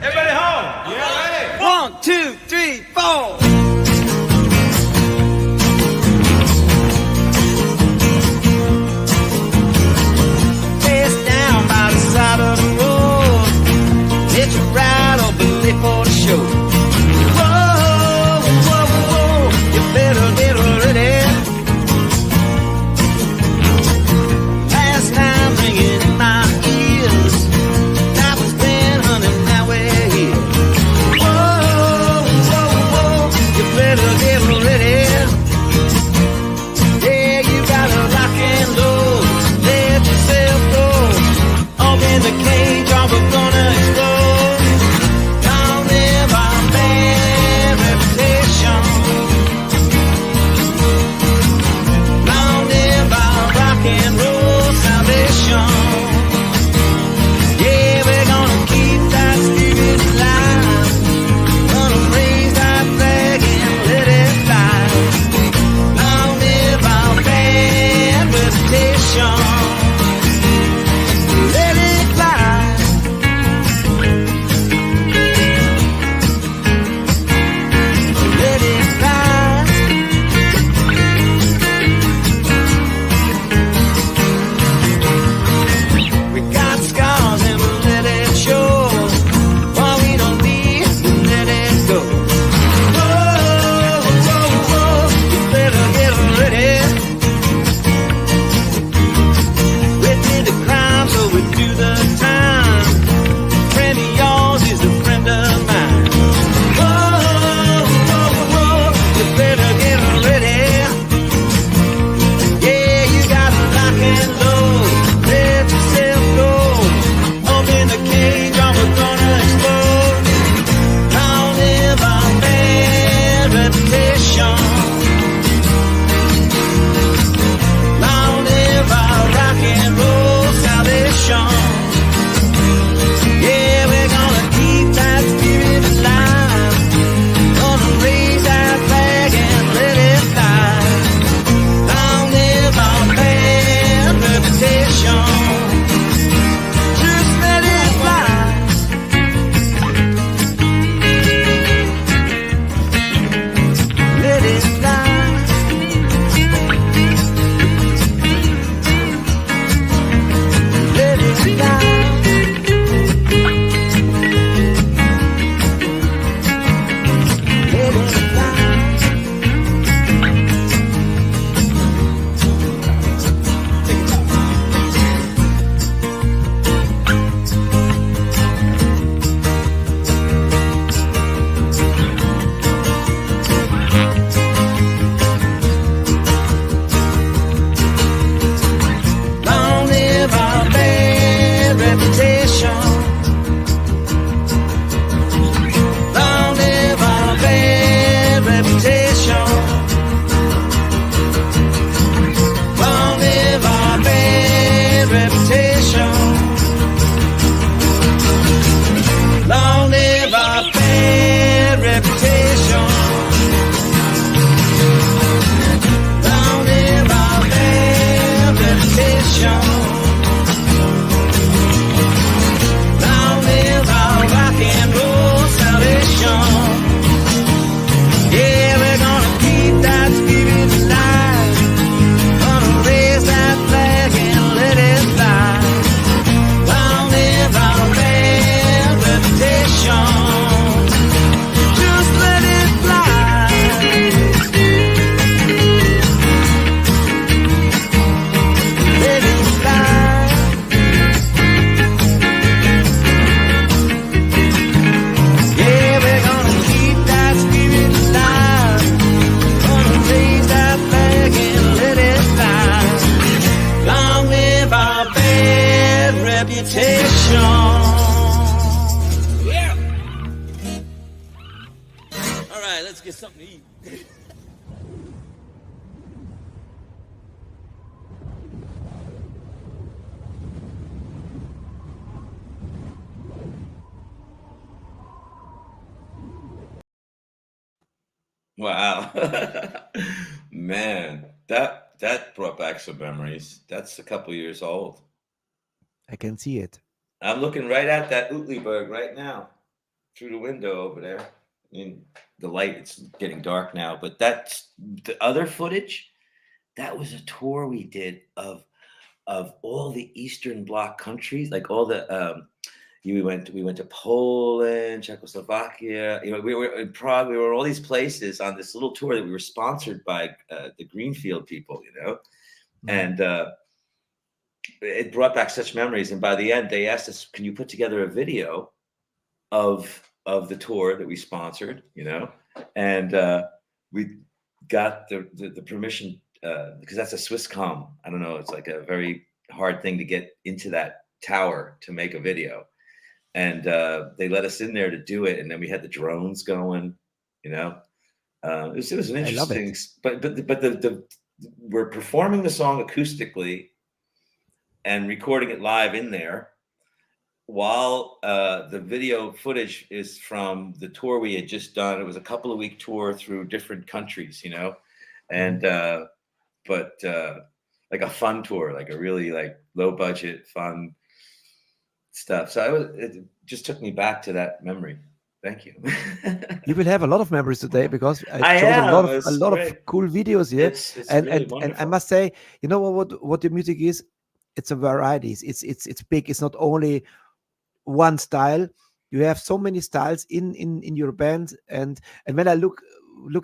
C: Everybody home? Yeah, ready?
B: 1, 2, 3, 4. Face down by the side of the road. Let you ride or belay for the show. Whoa. Yeah. All right, let's get something to eat.
C: Wow. Man, that brought back some memories. That's a couple years old.
A: I can see it.
C: I'm looking right at that Uetliberg right now through the window over there. I mean, the light, it's getting dark now, but that's the other footage. That was a tour we did of all the Eastern Bloc countries, like all the we went to Poland, Czechoslovakia. You know, we were in Prague. We were all these places on this little tour that we were sponsored by the Greenfield people. You know, and it brought back such memories. And by the end, they asked us, "Can you put together a video of the tour that we sponsored?" You know, and we got the permission because that's a Swisscom. I don't know. It's like a very hard thing to get into that tower to make a video. And they let us in there to do it, and then we had the drones going. You know, it was an interesting. But we're performing the song acoustically and recording it live in there, while the video footage is from the tour we had just done. It was a couple of week tour through different countries. You know, and but like a fun tour, like a really like low budget fun stuff. So it just took me back to that memory. Thank you.
A: You will have a lot of memories today because
C: I
A: I showed
C: have.
A: a lot of cool videos here.
C: It's
A: and
C: really
A: and
C: wonderful.
A: I must say, you know what the music is? It's a variety. It's big. It's not only one style. You have so many styles in your band. And when I look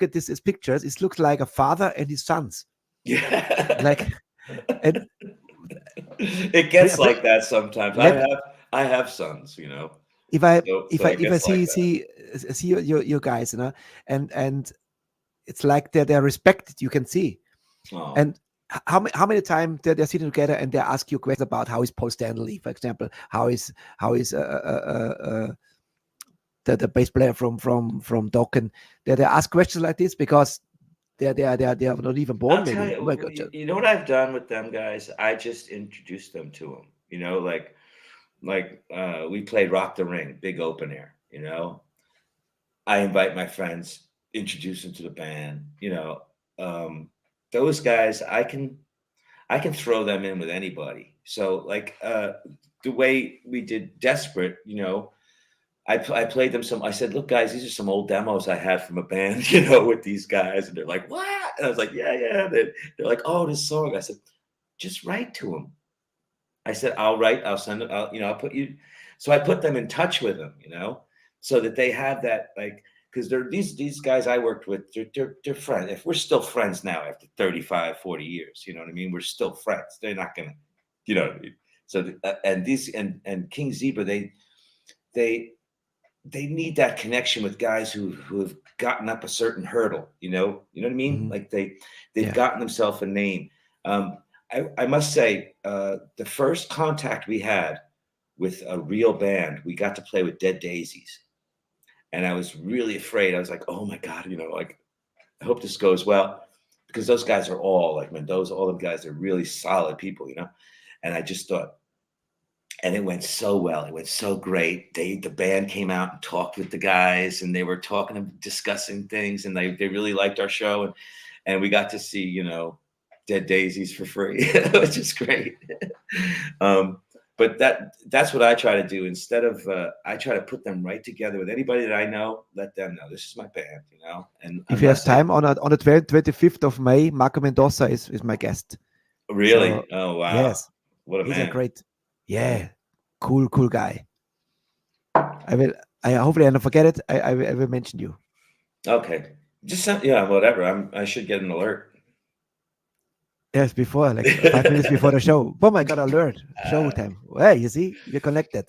A: at these pictures, it looks like a father and his sons.
C: Yeah.
A: Like, and
C: it gets like that sometimes. I have sons, you know.
A: if I
C: So
A: if
C: it
A: I
C: gets like that.
A: see your guys, you know, and it's like they're respected. You can see.
C: Oh.
A: And how many times they're sitting together and they ask you questions about how is Paul Stanley, for example, how is the bass player from Dokken. They ask questions like this because they are not even born.
C: I'll tell
A: Maybe.
C: you,
A: Oh my God.
C: you know what I've done with them guys? I just introduced them to them. You know, like we played Rock the Ring, big open air. You know, I invite my friends, introduce them to the band. You know, those guys, I can throw them in with anybody. So like the way we did Desperate, you know, I played them some. I said, "Look, guys, these are some old demos I had from a band, you know, with these guys." And they're like, "What?" And I was like, "Yeah." They're like, "Oh, this song." I said, "Just write to them." I said, "I'll write. I'll send it. I'll put you." So I put them in touch with them, you know, so that they have that, like, because they're these guys I worked with. They're friends. If we're still friends now after 35, 40 years, you know what I mean? We're still friends. They're not gonna, you know what I mean? So and these and King Zebra, they need that connection with guys who have gotten up a certain hurdle, you know what I mean?
A: Mhm.
C: Like they've gotten themselves a name. I must say, the first contact we had with a real band, we got to play with Dead Daisies. And I was really afraid. I was like, oh my God, you know, like, I hope this goes well. Because those guys are all like Mendoza, all them guys are really solid people, you know? And I just thought, and it went so well. It went so great. The band came out and talked with the guys, and they were talking and discussing things, and they really liked our show, and we got to see, you know, Dead Daisies for free, which is great. But that's what I try to do. Instead of I try to put them right together with anybody that I know. Let them know this is my band, you know. And
A: if you have time on the 25th of May, Marco Mendoza is my guest.
C: Really?
A: So,
C: oh wow!
A: yes,
C: What a
A: he's
C: man!
A: a great, cool guy. I hopefully I don't forget it. I will mention you.
C: Okay, just whatever. I should get an alert.
A: Yes, before, like 5 minutes before the show. Boom, I got alert. Show time. Hey, you see, you're connected.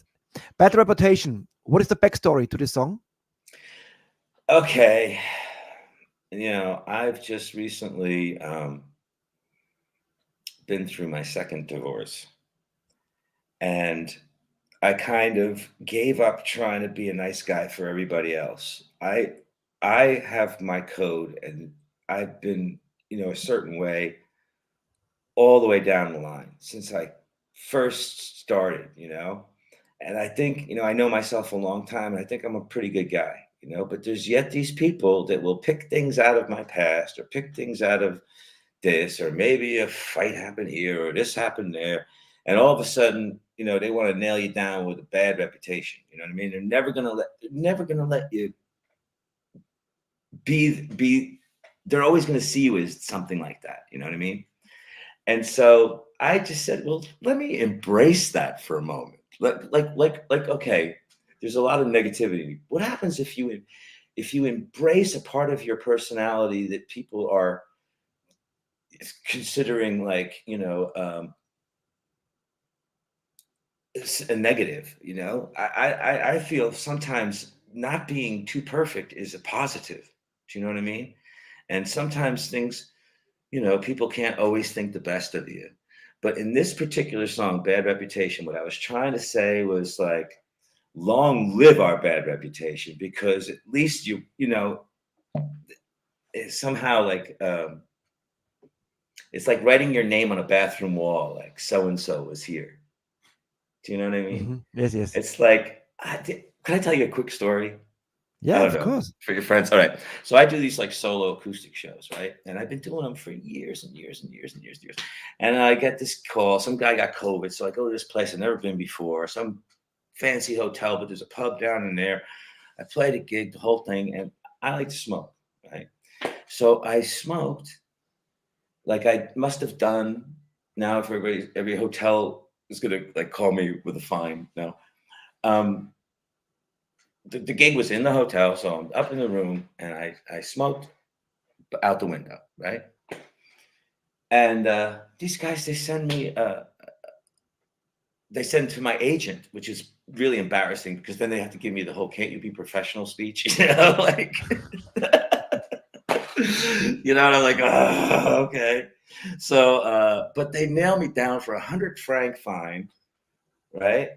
A: Bad Reputation. What is the backstory to this song?
C: Okay. You know, I've just recently been through my second divorce. And I kind of gave up trying to be a nice guy for everybody else. I have my code, and I've been, a certain way all the way down the line since I first started, And I think, I know myself a long time, and I think I'm a pretty good guy, but there's yet these people that will pick things out of my past, or pick things out of this, or maybe a fight happened here, or this happened there. And all of a sudden, they want to nail you down with a bad reputation. You know what I mean? They're never gonna let you be. They're always gonna see you as something like that. You know what I mean? And so I just said, well, let me embrace that for a moment. Like, okay, there's a lot of negativity. What happens if you embrace a part of your personality that people are considering like, a negative, I feel sometimes not being too perfect is a positive. Do you know what I mean? And sometimes things, people can't always think the best of you. But in this particular song, Bad Reputation, what I was trying to say was like, long live our bad reputation, because at least it's somehow like, it's like writing your name on a bathroom wall, like so-and-so was here. Do you know what I mean?
A: Mm-hmm. Yes.
C: It's like, can I tell you a quick story?
A: Yeah, of course.
C: For your friends. All right. So I do these like solo acoustic shows, right? And I've been doing them for years and years and years and years and years. And I get this call. Some guy got COVID. So I go to this place I've never been before, some fancy hotel, but there's a pub down in there. I played a gig, the whole thing. And I like to smoke, right? So I smoked like I must have done. Now if every hotel is going to like call me with a fine. No. The gig was in the hotel, so I'm up in the room, and I smoked out the window, right? And these guys, they send to my agent, which is really embarrassing because then they have to give me the whole "can't you be professional" speech, like, and I'm like, oh, okay. So, but they nail me down for $100 franc fine, right?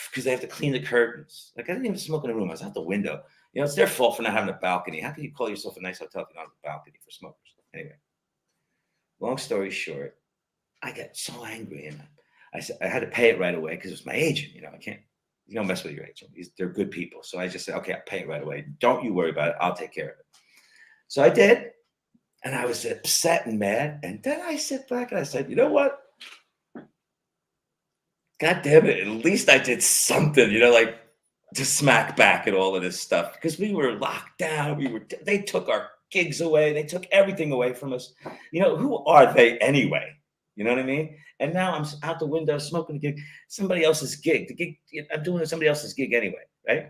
C: Because they have to clean the curtains. Like I didn't even smoke in the room. I was out the window. It's their fault for not having a balcony. How can you call yourself a nice hotel if you don't have a balcony for smokers? Anyway, long story short, I got so angry, and I said I had to pay it right away because it was my agent. I can't. You don't mess with your agent. They're good people. So I just said, okay, I'll pay it right away. Don't you worry about it. I'll take care of it. So I did, and I was upset and mad. And then I sit back and I said, you know what? God damn it, at least I did something, like to smack back at all of this stuff, because we were locked down. They took our gigs away. They took everything away from us. Who are they anyway? You know what I mean? And now I'm out the window smoking a gig, somebody else's gig. The gig, I'm doing somebody else's gig anyway, right?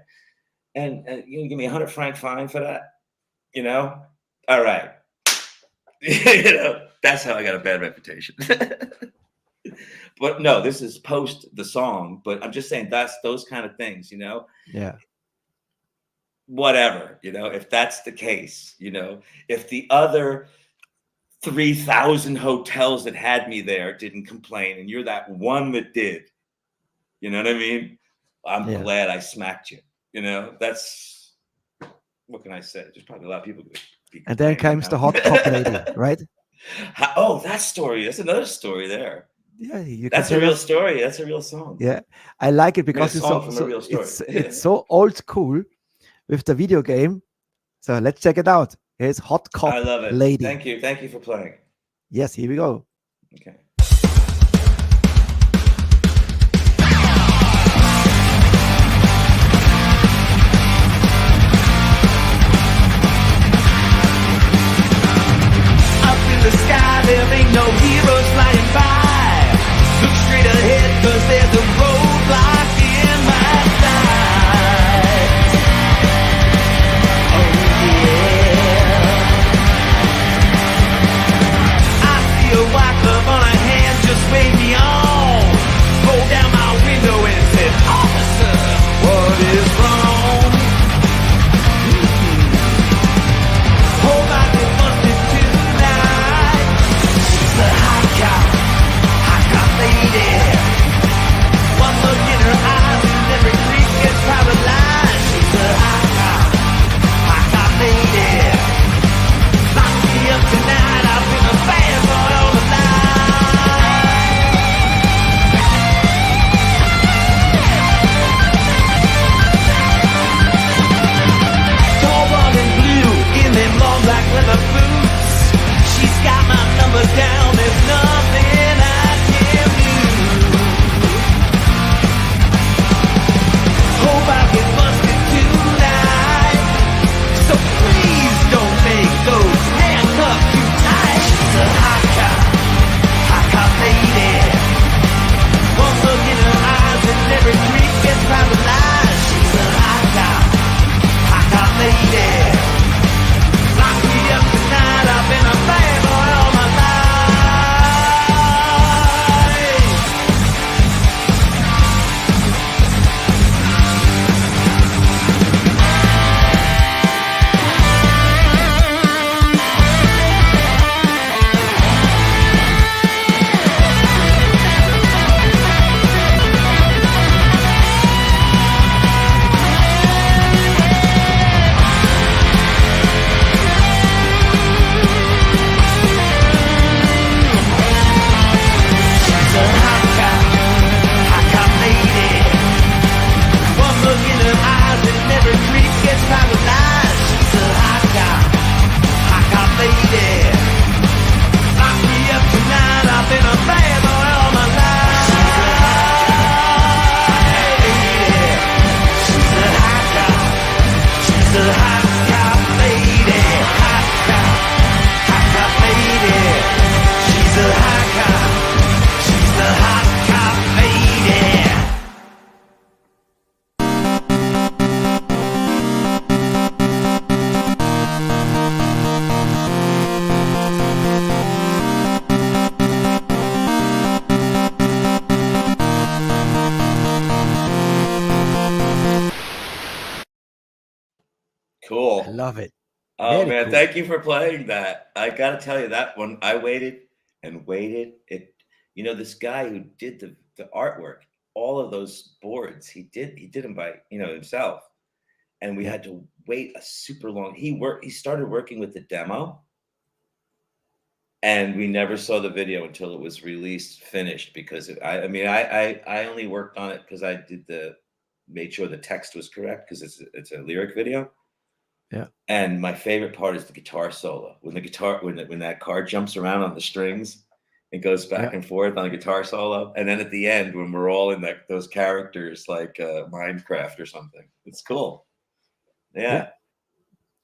C: And you give me $100 franc fine for that, All right. That's how I got a bad reputation. But no, this is post the song, but I'm just saying that's those kind of things,
A: Yeah.
C: Whatever, if that's the case, if the other 3,000 hotels that had me there didn't complain and you're that one that did, you know what I mean? I'm glad I smacked you, that's, what can I say? There's probably a lot of people.
A: And then comes the hot cup lady, right?
C: Oh, that story. That's another story there.
A: Yeah,
C: that's a real story. That's a real song.
A: Yeah, I like it because it's so old school with the video game. So let's check it out. Here's Hot Cup
C: I love it.
A: Lady.
C: Thank you for playing.
A: Yes, here we go.
C: Okay.
B: Up in the sky, there ain't no heroes flying by. Look straight ahead, 'cause there's a roadblock in my sight. Oh yeah. I see a white glove on a
C: Cool.
A: I love it.
C: Oh
A: Very
C: man,
A: cool.
C: thank you for playing that. I gotta tell you, that one, I waited and waited. This guy who did the artwork, all of those boards, he did them by himself, and we had to wait a super long. He started working with the demo, and we never saw the video until it was released finished, because I only worked on it because I made sure the text was correct, because it's a lyric video.
A: Yeah.
C: And my favorite part is the guitar solo. When that car jumps around on the strings, it goes back and forth on the guitar solo. And then at the end, when we're all in those characters, like Minecraft or something, it's cool. Yeah.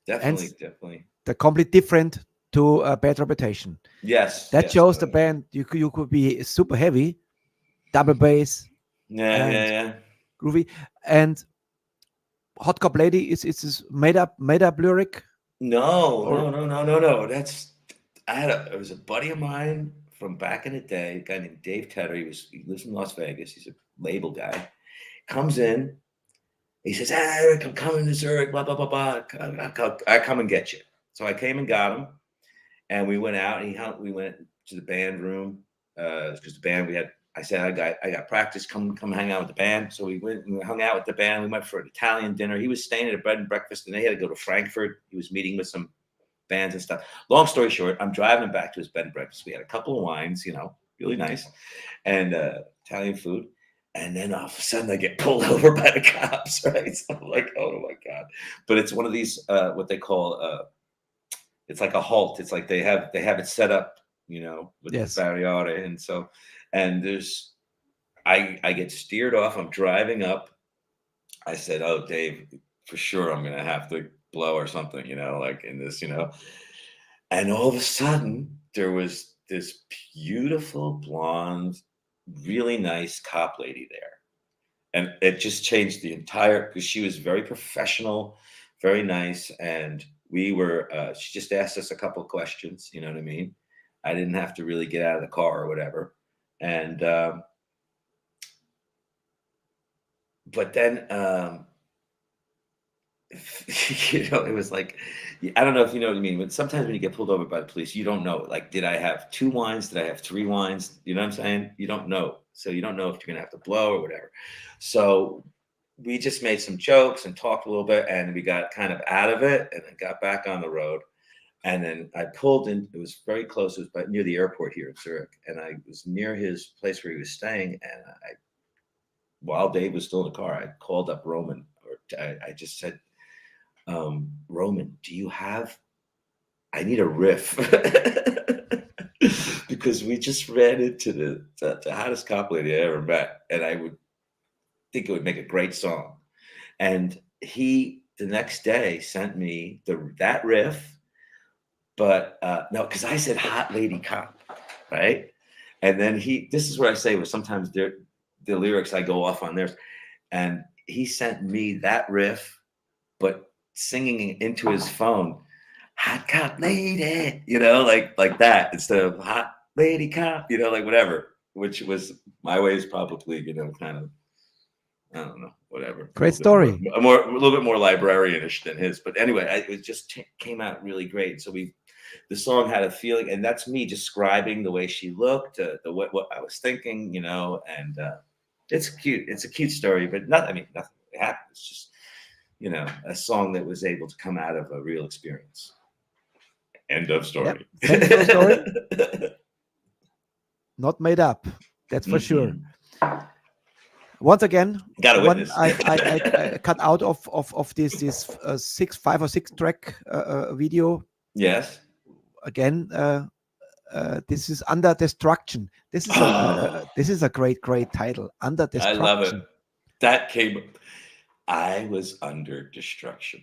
C: Definitely.
A: They're completely different to Bad Reputation.
C: Yes.
A: That shows the band you could be super heavy, double bass.
C: Yeah.
A: Groovy. And Hot Cop Lady is made up lyric.
C: No. It was a buddy of mine from back in the day, a guy named Dave Tedder. He lives in Las Vegas. He's a label guy. Comes in, he says, Eric, I'm coming to Zurich, blah, blah, blah, blah. I come and get you. So I came and got him, and we went out, and we went to the band room, because the band I said, I got practice, come hang out with the band. So we went and we hung out with the band. We went for an Italian dinner. He was staying at a bed and breakfast, and they had to go to Frankfurt. He was meeting with some bands and stuff. Long story short, I'm driving him back to his bed and breakfast. We had a couple of wines, really nice, and Italian food. And then all of a sudden I get pulled over by the cops, right? So I'm like, oh my God. But it's one of these, what they call, it's like a halt. It's like they have it set up, with the barriere. And so, I get steered off. I'm driving up. I said, oh, Dave, for sure I'm going to have to blow or something, like in this, and all of a sudden there was this beautiful blonde, really nice cop lady there. And it just changed the entire, because she was very professional, very nice. And we were, she just asked us a couple of questions, you know what I mean? I didn't have to really get out of the car or whatever. And, but then, it was like, I don't know if you know what I mean, but sometimes when you get pulled over by the police, you don't know, like, did I have 2 wines? Did I have 3 wines? You know what I'm saying? You don't know. So you don't know if you're going to have to blow or whatever. So we just made some jokes and talked a little bit, and we got kind of out of it, and then got back on the road. And then I pulled in, it was very close, it was near the airport here in Zurich. And I was near his place where he was staying. And while Dave was still in the car, I called up Roman, or I just said, Roman, I need a riff. Because we just ran into the hottest cop lady I ever met. And I would think it would make a great song. And he, the next day, sent me that riff. But no, because I said hot lady cop, right? And then this is where I say, well, sometimes the lyrics, I go off on theirs. And he sent me that riff, but singing into his phone, hot cop lady, like that, instead of hot lady cop, like whatever, which was my way is probably, kind of, I don't know, whatever.
A: Great story.
C: A little bit more librarianish than his, but anyway, it just came out really great. So the song had a feeling, and that's me describing the way she looked, what I was thinking, and it's cute. It's a cute story, but nothing really happened. It's just, a song that was able to come out of a real experience. End of story.
A: Yep. End of story. Not made up. That's for sure. Once again,
C: got a witness.
A: I cut out of this 5 or 6 track video.
C: Yes.
A: Again, this is Under Destruction. This is a great title. Under Destruction.
C: I love it. That came. I was under destruction.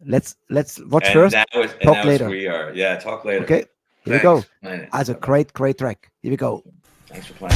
A: Let's watch first. Talk later.
C: We are. Yeah, talk later.
A: Okay. Here we go. As a great track. Here we go.
C: Thanks for playing.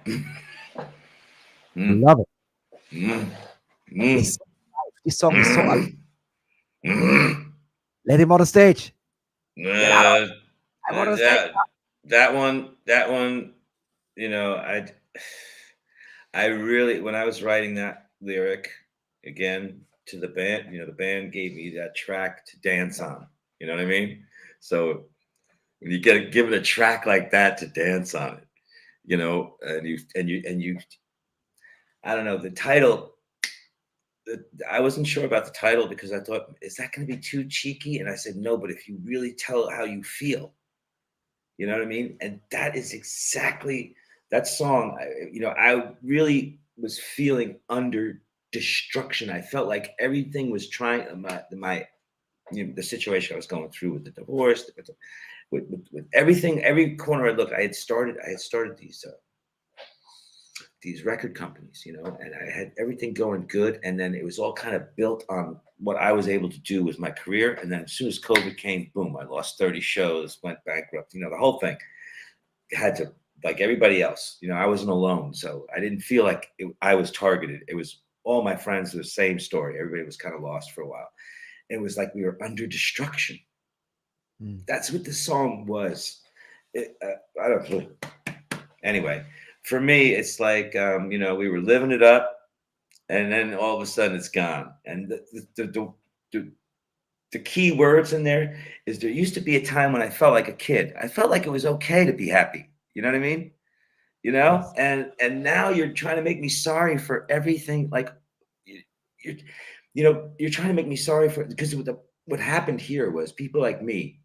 C: Mm.
A: Love it.
C: Mm. Mm.
A: This song is so alive.
C: Mm.
A: Let him on the stage.
C: Uh,
A: I'm on the stage.
C: that one, you know, I really, when I was writing that lyric again to the band, you know, the band gave me that track to dance on. You know what I mean? So when you get given a track like that to dance on it, you know, and you, I don't know, the title. I wasn't sure about the title because I thought, is that going to be too cheeky? And I said, no, but if you really tell how you feel, you know what I mean? And that is exactly that song. You know, I really was feeling under destruction. I felt like everything was trying my you know, the situation I was going through with the divorce, with everything, every corner I looked. I had started these record companies, you know, and I had everything going good. And then it was all kind of built on what I was able to do with my career. And then as soon as COVID came, boom, I lost 30 shows, went bankrupt, you know, the whole thing. Had to, like everybody else, you know, I wasn't alone. So I didn't feel like I was targeted. It was all my friends, the same story. Everybody was kind of lost for a while. It was like we were under destruction. That's what the song was. I don't know. Anyway, for me, it's like, you know, we were living it up and then all of a sudden it's gone. And the key words in there is there used to be a time when I felt like a kid. I felt like it was okay to be happy. You know what I mean? You know, and now you're trying to make me sorry for everything. Like you're trying to make me sorry for, because what happened here was people like me,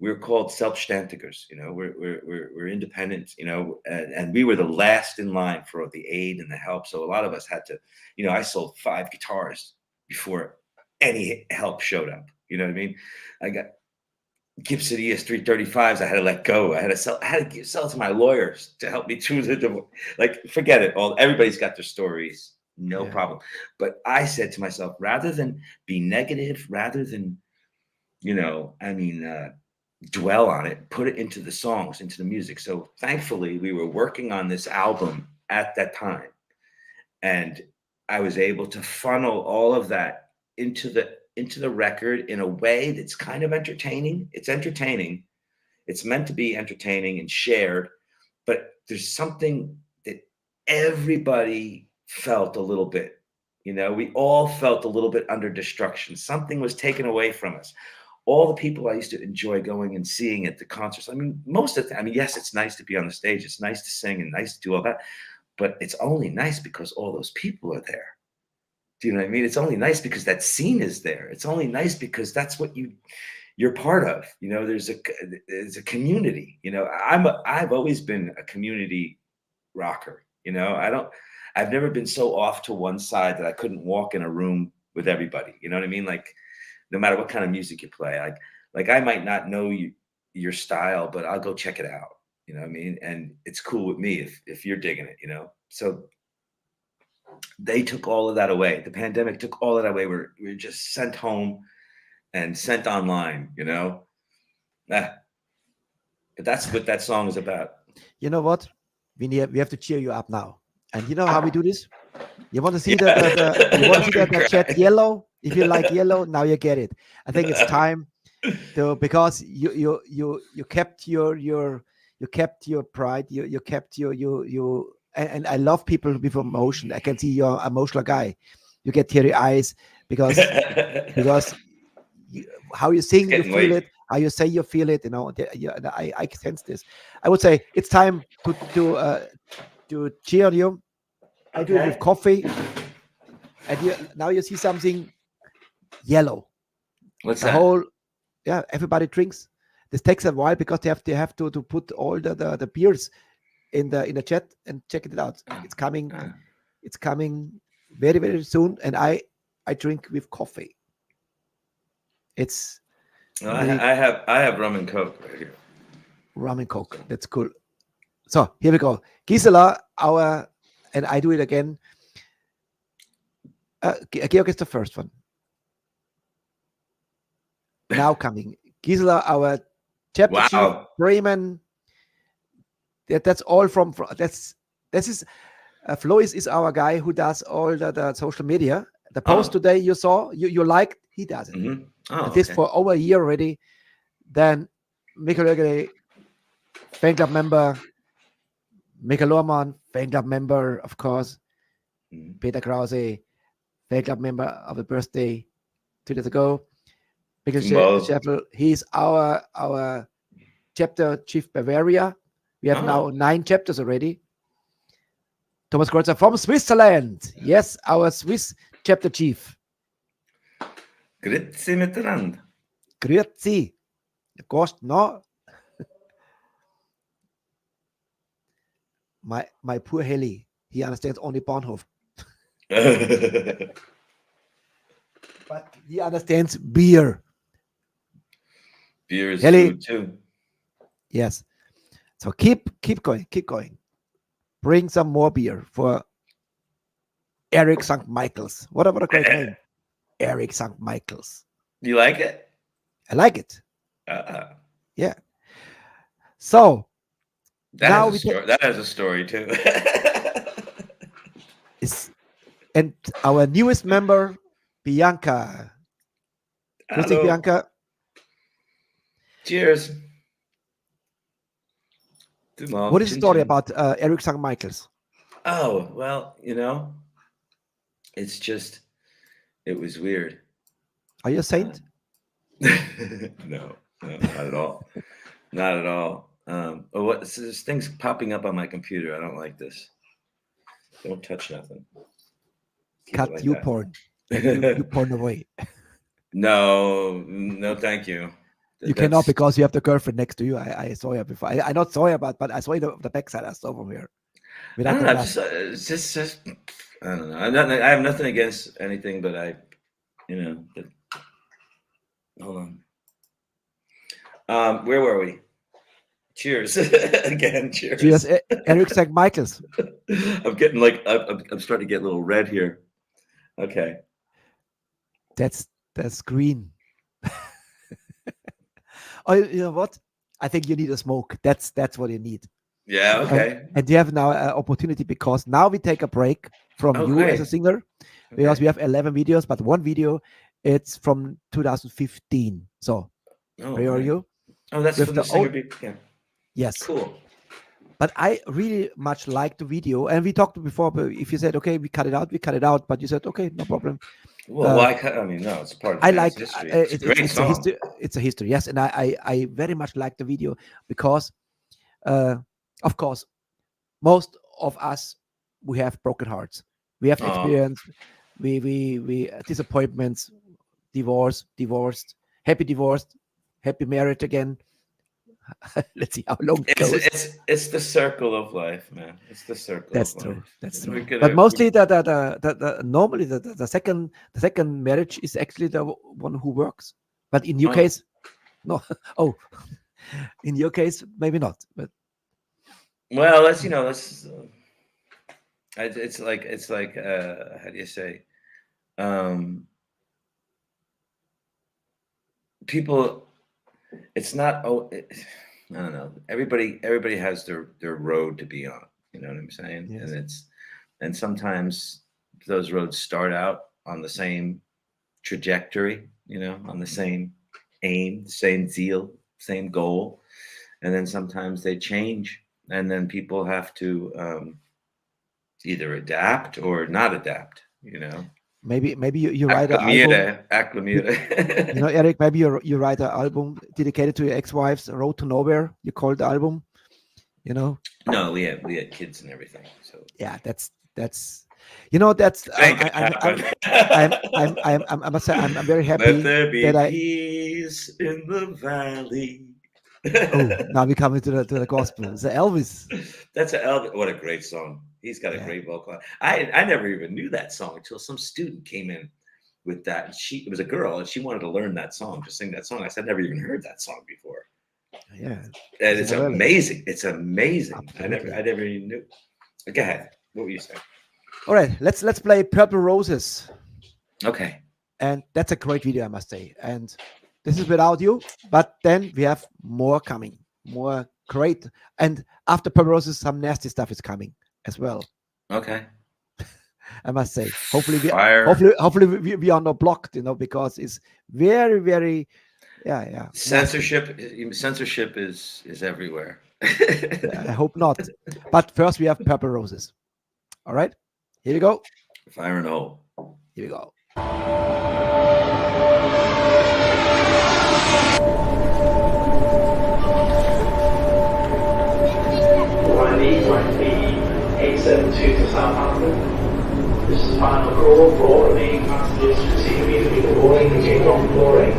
C: we were called Selbstständigers, you know, we're independent, you know, and we were the last in line for the aid and the help. So a lot of us had to, you know, I sold 5 guitars before any help showed up. You know what I mean? I got Gibson ES335s. I had to let go. I had to sell it to my lawyers to help me through the divorce. Like, forget it. Everybody's got their stories, no problem. But I said to myself, rather than be negative, rather than, you know, I mean, dwell on it, put it into the songs, into the music. So thankfully, we were working on this album at that time, and I was able to funnel all of that into the record in a way that's kind of entertaining. It's entertaining. It's meant to be entertaining and shared, but there's something that everybody felt a little bit. You know, we all felt a little bit under destruction. Something was taken away from us. All the people I used to enjoy going and seeing at the concerts. I mean, most of the time, I mean, yes, it's nice to be on the stage. It's nice to sing and nice to do all that, but it's only nice because all those people are there. Do you know what I mean? It's only nice because that scene is there. It's only nice because that's what you're part of. You know, there's a community. You know, I've always been a community rocker. You know, I've never been so off to one side that I couldn't walk in a room with everybody. You know what I mean? Like, no matter what kind of music you play, like I might not know your style, but I'll go check it out. You know what I mean? And it's cool with me if you're digging it. You know, so. They took all of that away. The pandemic took all of that away. We're just sent home and sent online, you know. But that's what that song is about.
A: You know what? We have to cheer you up now. And you know how we do this? You want to see the chat yellow? If you like yellow, now you get it. I think it's time to, because you kept your pride, you kept your and I love people with emotion. I can see you're an emotional guy. You get teary eyes because how you sing, you feel it. How you say, you feel it. You know, I sense this. I would say it's time to cheer you. I do it with coffee, and now you see something yellow.
C: What's
A: the
C: that?
A: Whole, yeah, everybody drinks. This takes a while because they have to put all the beers in the chat and check it out. It's coming. It's coming very, very soon, and I drink with coffee. It's
C: I have rum and coke right here.
A: Rum and coke. That's cool. So here we go. Gisela, and I do it again. Georg is the first one. Now coming. Gisela, our chapter chief, Bremen. That's all from that's this is Flo is our guy who does all the social media. The post today you saw, you liked, he does it.
C: Mm-hmm. Oh,
A: And this
C: okay.
A: for over a year already. Then Michael Oegele, fan club member. Michael Lohmann, fan club member, of course.
C: Mhm.
A: Peter Krause, fan club member of the birthday 2 days ago. Michael
C: Well-
A: Scheffel, he's our chapter chief Bavaria. We have now 9 chapters already. Thomas Kreuzer from Switzerland. Yes, our Swiss chapter chief.
C: Grüezi miteinander.
A: Grüezi. Gost, no. My poor Heli. He understands only Bahnhof. But he understands beer.
C: Beer is
A: Heli.
C: food too.
A: Yes. So keep going. Bring some more beer for Eric St. Michael's. What a great name. Eric St. Michael's.
C: You like it?
A: I like it.
C: Uh,
A: Yeah. So
C: that,
A: Now
C: has a story. That has a story too.
A: and our newest member, Bianca. Grüß dich,
C: Hello.
A: Bianca.
C: Cheers. Tomorrow.
A: What is the
C: Chin
A: story
C: chin.
A: about Eric St. Michael's?
C: Oh, well, it's just, it was weird.
A: Are you a saint?
C: No, not at all. Not at all. So there's things popping up on my computer. I don't like this. Don't touch nothing. Keep it
A: Cut
C: like
A: you
C: that.
A: porn. You porn away.
C: No, thank you.
A: You cannot because you have the girlfriend next to you. I saw her before. I not saw her, but I saw the backside. I saw from here.
C: I don't know. It's just I don't know. I have nothing against anything, but hold on. Where were we? Cheers again. Cheers.
A: Cheers, Eric St. Michael's.
C: I'm getting I'm starting to get a little red here. Okay.
A: That's green. Oh, you know what? I think you need a smoke. That's what you need.
C: Yeah. Okay.
A: And you have now an opportunity because now we take a break from you
C: great.
A: as a singer because we have 11 videos, but one video it's from 2015. So where are you?
C: Oh, that's
A: With
C: from
A: the
C: the singer.
A: old-
C: Yeah.
A: Yes.
C: Cool.
A: But I really much like the video, and we talked before. But if you said okay, we cut it out. But you said okay, no problem.
C: Well, why cut? I mean, no, it's part of
A: I
C: the
A: like
C: band's history. It's a great
A: it's
C: song.
A: a history. It's a history, yes, and I very much like the video because, of course, most of us we have broken hearts. We have experience. We disappointments, divorced, happy marriage again. Let's see how long it goes.
C: It's the circle of life, man. It's the circle.
A: That's
C: of
A: true.
C: life.
A: That's
C: We're
A: true.
C: gonna-
A: But mostly normally the second marriage is actually the one who works. But in your case, no. Oh, in your case, maybe not. But
C: Well, let's it's like how do you say? People, it's not. I don't know. Everybody has their road to be on. You know what I'm saying?
A: Yes.
C: And sometimes those roads start out on the same trajectory. On the same aim, same zeal, same goal, and then sometimes they change, and then people have to either adapt or not adapt.
A: maybe you write an album.
C: Acclimate.
A: Eric, maybe you write an album dedicated to your ex-wife's Road to Nowhere. You call the album.
C: No, we had kids and everything. So
A: yeah, that's I must say I'm very happy
C: Let there be
A: that
C: peace in the valley.
A: now we come into the gospel. It's Elvis.
C: That's Elvis. What a great song. He's got a great vocal. I never even knew that song until some student came in with that. And it was a girl, and she wanted to learn that song, to sing that song. I said, I'd never even heard that song before.
A: Yeah,
C: and it's amazing. It's amazing.
A: Absolutely.
C: I never even knew. Go ahead. What were you saying?
A: All right, let's play Purple Roses.
C: Okay.
A: And that's a great video, I must say. And this is without you, but then we have more coming, more great. And after Purple Roses, some nasty stuff is coming as well.
C: Okay.
A: I must say, hopefully
C: Fire.
A: we are not blocked, because it's very, very, yeah.
C: Censorship is everywhere.
A: I hope not. But first we have Purple Roses. All right, here we go.
C: Fire and hole.
A: Here we go.
D: 872 to Southampton. This is final call for remaining passengers to proceed immediately to boarding and gate on floor 8.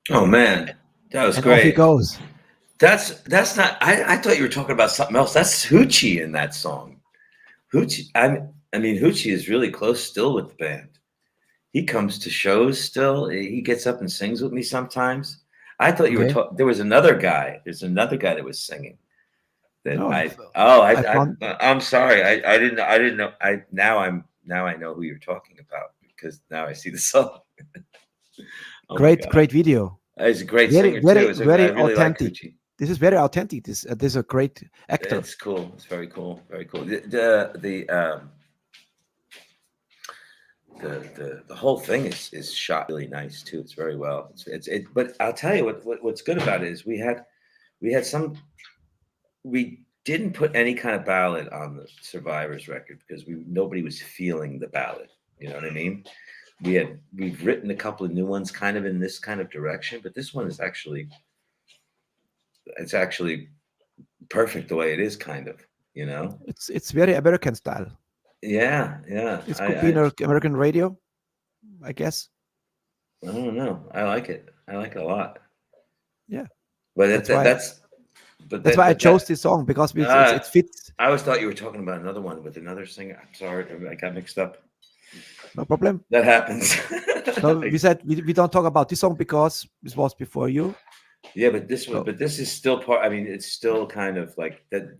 C: Oh man, that was
A: And off he
C: great.
A: goes.
C: That's not. I thought you were talking about something else. That's Hoochie in that song. Hoochie. I mean, Hoochie is really close still with the band. He comes to shows still. He gets up and sings with me sometimes. I thought you were
A: Okay.
C: talking. There was another guy. There's another guy that was singing. That
A: No,
C: I'm sorry. I didn't know. Now I know who you're talking about because now I see the song. Oh my God.
A: great video.
C: He's a great
A: Very,
C: singer
A: very,
C: too.
A: very
C: I really like
A: authentic.
C: Hoochie.
A: This is very authentic. This is a great actor.
C: It's cool. It's very cool. Very cool. The whole thing is shot really nice too. It's very well. But I'll tell you what's good about it is we didn't put any kind of ballad on the Survivors record because nobody was feeling the ballad. You know what I mean? We've written a couple of new ones kind of in this kind of direction, but this one is actually perfect the way it is, kind of, you know.
A: It's very American style.
C: Yeah.
A: It could be an American radio, I guess.
C: I don't know. I like it a lot.
A: Yeah.
C: But that's
A: why I chose this song because it fits.
C: I always thought you were talking about another one with another singer. I'm sorry, I got mixed up.
A: No problem.
C: That happens.
A: No, we said we don't talk about this song because this was before you.
C: Yeah, but this is still part. I mean, it's still kind of like that.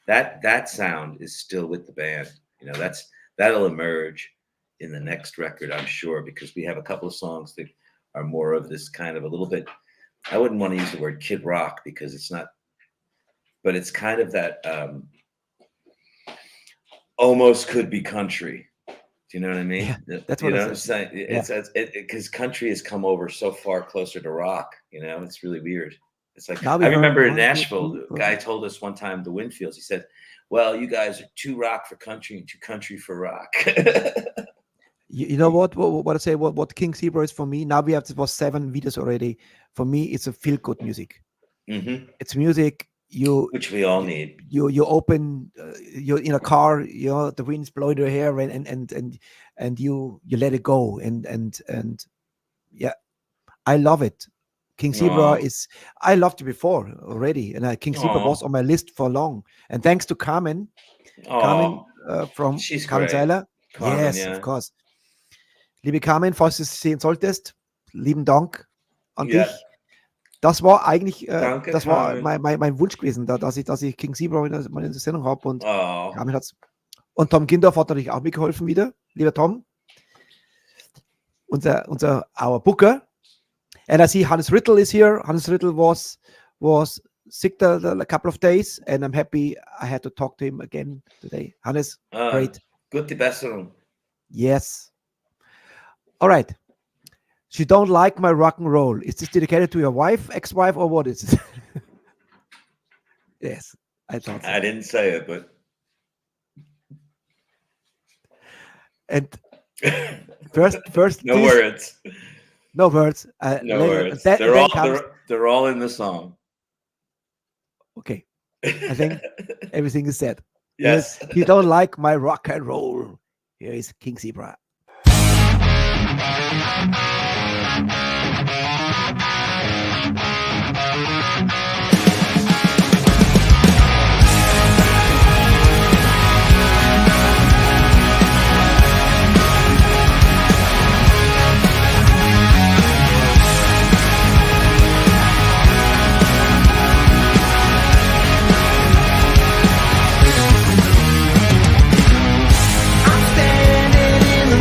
C: That sound is still with the band. You know, that'll emerge in the next record, I'm sure, because we have a couple of songs that are more of this kind of a little bit. I wouldn't want to use the word kid rock because it's not, but it's kind of that almost could be country. Do you know what I mean?
A: Yeah, that's what
C: I'm saying. It's because country has come over so far closer to rock. You know, it's really weird. It's like I remember in Nashville, a guy told us one time, the Winfields. He said, "Well, you guys are too rock for country and too country for rock."
A: You know what I say? What King Zebra is for me? Now we have 7 videos already. For me, it's a feel good music.
C: Mm-hmm.
A: It's music
C: which we all need.
A: You open, you're in a car, you know, the wind's blowing your hair, and you let it go, and yeah, I love it. King Zebra is, I loved it before already, and King Zebra was on my list for long. And thanks to Carmen from
C: She's
A: Carmen
C: great.
A: Seiler. Yes,
C: yeah.
A: of course. Liebe Carmen, falls du es sehen solltest, lieben Dank an dich. Das war eigentlich,
C: Danke,
A: das war
C: Carmen.
A: mein Wunsch gewesen, dass ich King Zebra in der Sendung habe, und Carmen hat's. Und Tom Gindorf hat natürlich auch mitgeholfen wieder, lieber Tom. Our booker. And I see Hannes Rittel is here. Hannes Rittel was sick a couple of days, and I'm happy I had to talk to him again today. Hannes, great.
C: Gute Besserung.
A: Yes. All right. She don't like my rock and roll. Is this dedicated to your wife, ex-wife, or what is it? Yes, I thought so.
C: I didn't say it, but.
A: And first.
C: No words.
A: No words.
C: No words. They're all in the song.
A: Okay. I think everything is said.
C: Yes.
A: You don't like my rock and roll. Here is King Zebra.
B: I'm standing in the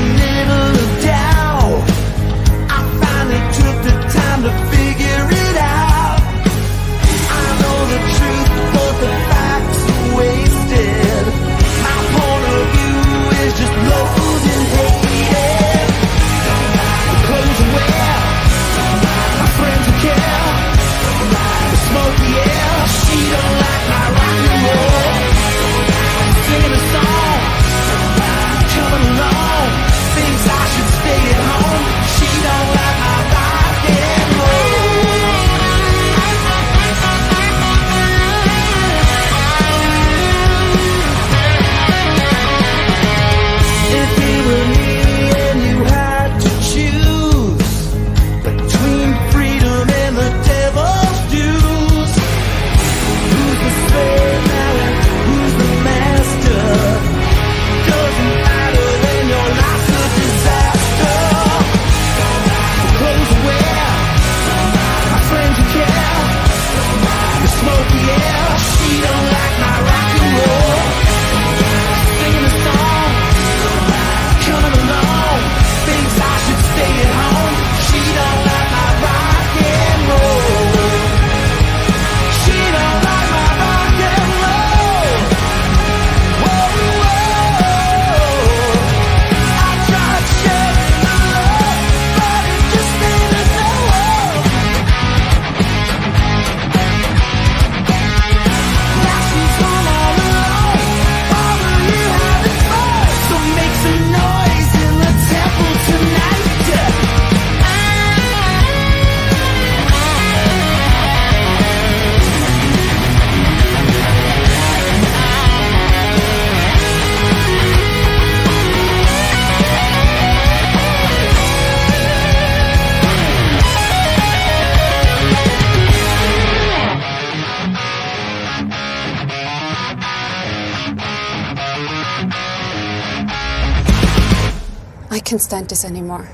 E: can't stand this anymore.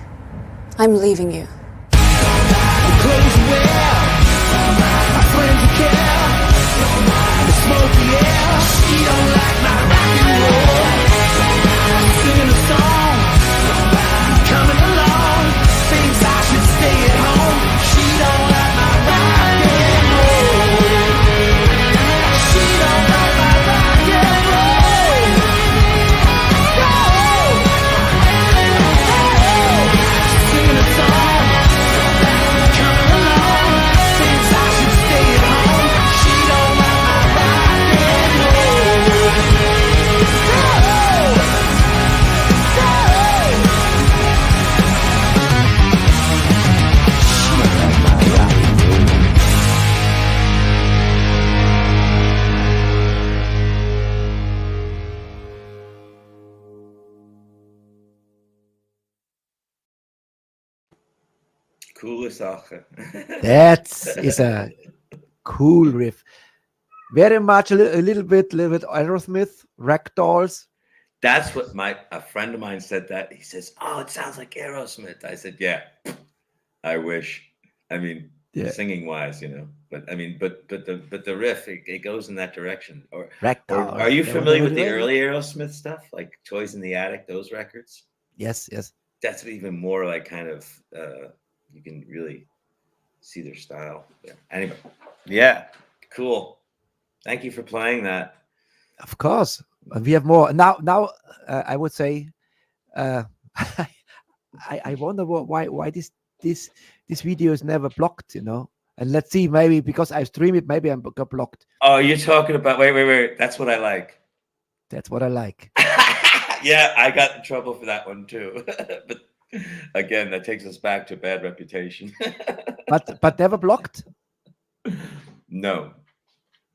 E: I'm leaving you.
B: Clothes you wear, my friends who care, the smoky air. She don't like my rock and roll. Singing a song, coming along, thinks I should stay at home. She don't like my rock and roll. She don't like my rock and roll. Singing a song, coming along, thinks I should stay at home. She don't like my rock and roll.
C: Coole Sache.
A: That is a cool riff. Very much a little bit Aerosmith, Ragdolls.
C: That's what a friend of mine said that. He says, "Oh, it sounds like Aerosmith." I said, "Yeah, I wish." I mean,
A: Yeah.
C: singing wise, but I mean, but the riff it goes in that direction. Or
A: Ragdolls.
C: are you
A: Yeah,
C: familiar
A: what
C: with
A: do
C: the
A: you-
C: early Aerosmith stuff, like Toys in the Attic, those records?
A: Yes, yes.
C: That's even more like kind of you can really see their style. Yeah. Anyway, yeah, cool. Thank you for playing that.
A: Of course. And we have more. Now I would say I wonder why this video is never blocked, And let's see, maybe because I stream it, maybe I got blocked.
C: Oh, you're talking about wait. That's what I like.
A: That's what I like.
C: Yeah, I got in trouble for that one too. But again, that takes us back to bad reputation.
A: But never blocked?
C: No,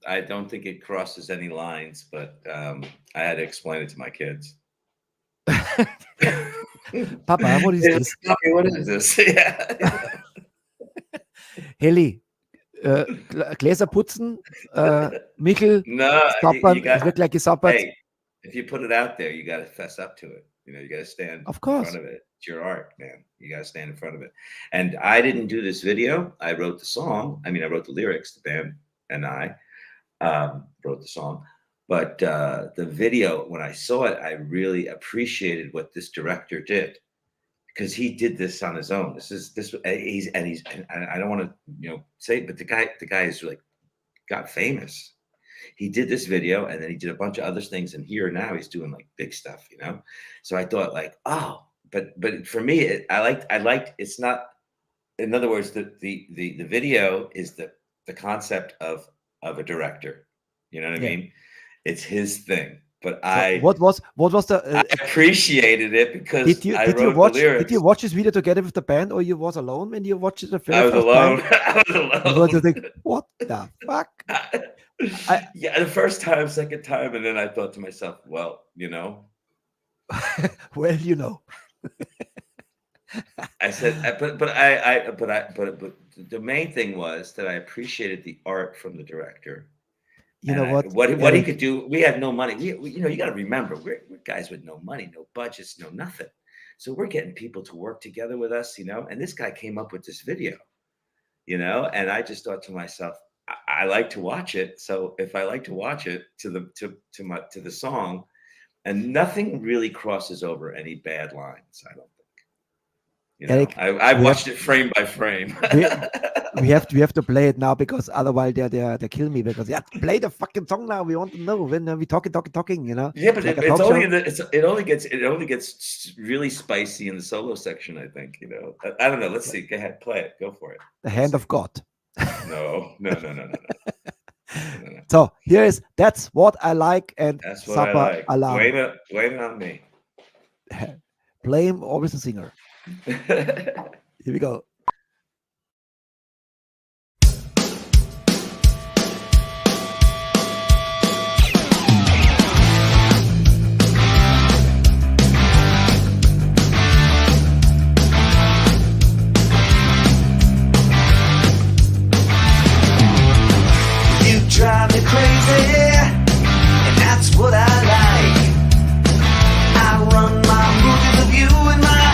C: I don't think it crosses any lines, but I had to explain it to my kids.
A: Papa, what is this?
C: What is this? Yeah.
A: Heli, Gläser putzen, Michel,
C: No,
A: sappern,
C: you got,
A: es wird gleich gesappert.
C: hey, if you put it out there, you got to fess up to it. You got to stand
A: Of course.
C: in front of it. It's your art, man. You got to stand in front of it. And I didn't do this video. I wrote the song. I mean, I wrote the lyrics. The band and I wrote the song. But the video, when I saw it, I really appreciated what this director did, because he did this on his own. He's I don't want to say it, but the guy is like got famous. He did this video, and then he did a bunch of other things, and here now he's doing like big stuff, So I thought like, oh, but for me, I liked. It's not. In other words, the video is the concept of a director. You know what I mean? It's his thing. But
A: What was the?
C: I appreciated it because
A: Did you
C: wrote the lyrics.
A: Did you watch this video together with the band, or you was alone when you watched it the first
C: I was
A: time?
C: alone. I was alone.
A: And what do you think? What the fuck?
C: Yeah, the first time, second time, and then I thought to myself, well,
A: Well,
C: I said, but the main thing was that I appreciated the art from the director.
A: You know
C: And what he could do. We had no money. We you got to remember, we're guys with no money, no budgets, no nothing. So we're getting people to work together with us, And this guy came up with this video, And I just thought to myself, I like to watch it. So if I like to watch it to the song, and nothing really crosses over any bad lines, I don't think.
A: Eric,
C: I watched it frame by frame.
A: we have to play it now, because otherwise they kill me, because play the fucking song now. We want to know when we talking.
C: Yeah, but
A: Like a
C: it's
A: talk
C: only
A: show.
C: it only gets really spicy in the solo section, I think. I don't know. Let's see. Go ahead, play it. Go for it.
A: The hand of God.
C: No.
A: So here is That's What I Like, and
C: That's what
A: Supper
C: I like.
A: Alarm.
C: Blame it on me.
A: Blame always the singer. Here we go.
B: You drive me crazy, and that's what I like. I run my movies of you in my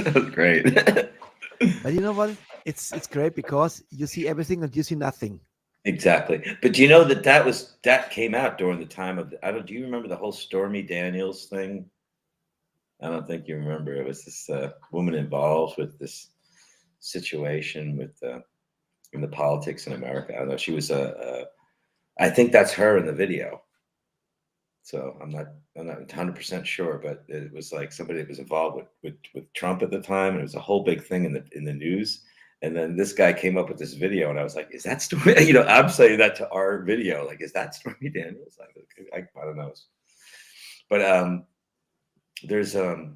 C: That was great.
A: But you know what? It's great because you see everything and you see nothing.
C: Exactly. But do you know that came out during the time of do you remember the whole Stormy Daniels thing? I don't think you remember. It was this woman involved with this situation with in the politics in America. I don't know. She was I think that's her in the video. So I'm not 100% sure, but it was like somebody that was involved with Trump at the time, and it was a whole big thing in the news. And then this guy came up with this video, and I was like, "Is that Stormy?" You know, I'm saying that to our video, like, "Is that Stormy Daniels?" I don't know, but there's a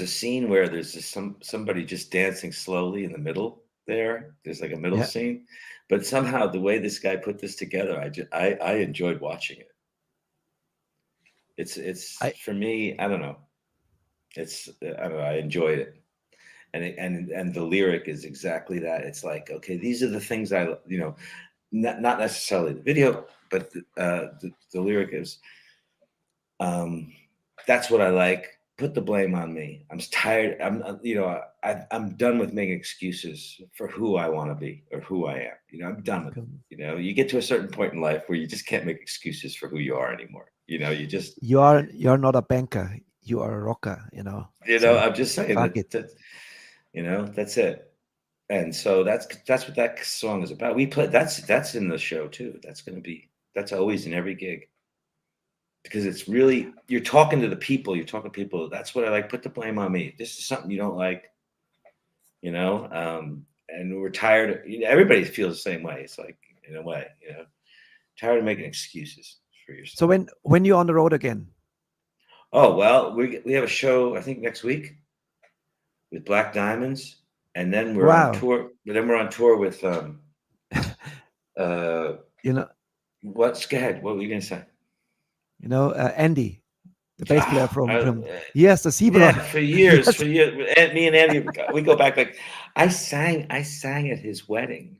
C: scene where there's just somebody just dancing slowly in the middle there. There's like a middle scene, but somehow the way this guy put this together, I enjoyed watching it. It's for me, I don't know. I enjoyed it. And the lyric is exactly that. It's like, okay, these are the things not necessarily the video, but the lyric is, that's what I like. Put the blame on me. I'm tired. I'm done with making excuses for who I want to be or who I am. I'm done with it. You get to a certain point in life where you just can't make excuses for who you are anymore. You're
A: not a banker. You are a rocker.
C: So, I'm just saying that's it. And so that's what that song is about. We play that's in the show too. That's always in every gig. Because it's really, you're talking to people. That's what I like. Put the blame on me. This is something you don't like, and we're tired. Everybody feels the same way. It's like, in a way, tired of making excuses for yourself.
A: So when you're on the road again?
C: Oh, well, we have a show, I think next week with Black Diamonds. And then we're on tour. But then we're on tour with, go ahead. What were you going to say?
A: Andy, the bass player from the Zebra.
C: Yeah, for years. Me and Andy, we go back. Like I sang at his wedding.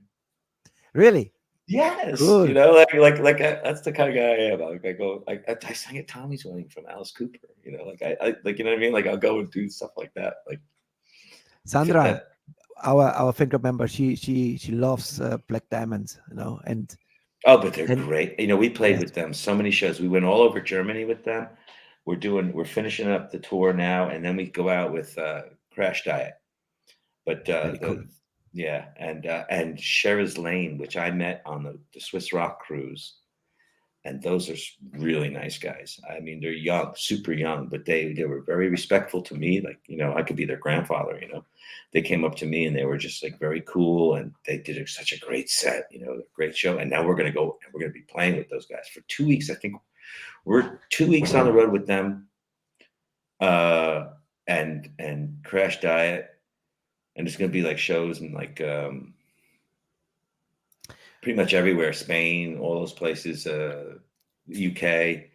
A: Really?
C: Yes.
A: Good.
C: Like that's the kind of guy I am. I sang at Tommy's wedding from Alice Cooper. I like, you know what I mean? Like I'll go and do stuff like that. Like
A: Sandra, our fan club member, she loves Black Diamonds. And.
C: Oh, but they're great. We played with them so many shows. We went all over Germany with them. We're finishing up the tour now, and then we go out with Crash Diet. But
A: cool.
C: And Sherry's Lane, which I met on the Swiss Rock cruise, and those are really nice guys. I mean, they're young, super young, but they were very respectful to me. Like, I could be their grandfather. They came up to me and they were just like very cool, and they did such a great set. Great show. And now we're gonna be playing with those guys for 2 weeks. I think we're 2 weeks on the road with them, and Crash Diet, and it's gonna be like shows in like pretty much everywhere, Spain, all those places, UK,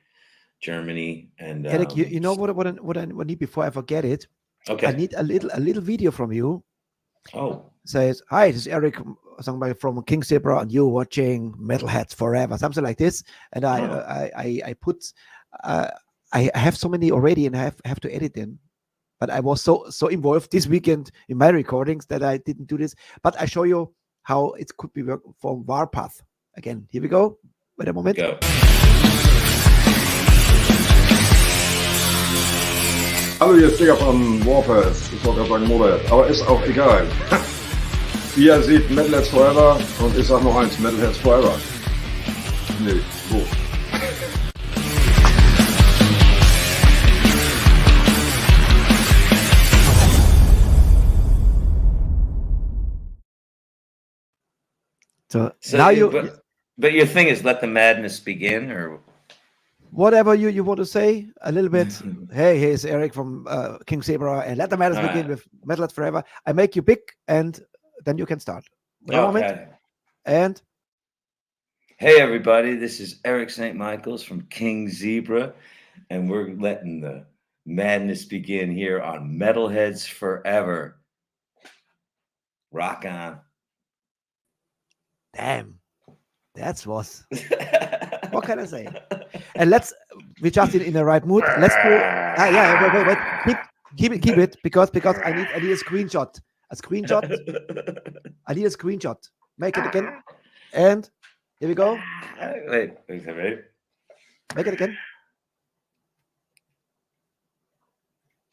C: Germany, and
A: Eric, you know what I need before I forget it?
C: Okay.
A: I need a little video from you.
C: Oh.
A: Says, "Hi, this is Eric, somebody from King Zebra, and you're watching Metalheads Forever," something like this. And I put, I have so many already, and I have to edit them. But I was so involved this weekend in my recordings that I didn't do this. But I show you how it could be work for Warpath. Again, here we go. Wait a moment.
C: Go.
F: Hallo, hier ist Digga von Warpath. Ich wollte gerade sagen Motorhead, aber ist auch egal. Ihr seht Metalheads Forever und ich sag noch eins, Metalheads Forever. Nee, wo?
A: So now
C: but your thing is let the madness begin, or
A: whatever you want to say a little bit. Hey, here's Eric from King Zebra, and let the madness begin with Metalheads Forever. I make you big, and then you can start. Moment. And
C: hey everybody, this is Eric St. Michaels from King Zebra, and we're letting the madness begin here on Metalheads Forever. Rock on.
A: Damn, that's what can I say? And we just in the right mood. Let's do. Wait. Keep it, because I need a screenshot. I need a screenshot. Make it again. And here we go.
C: Wait, ready?
A: Make it again.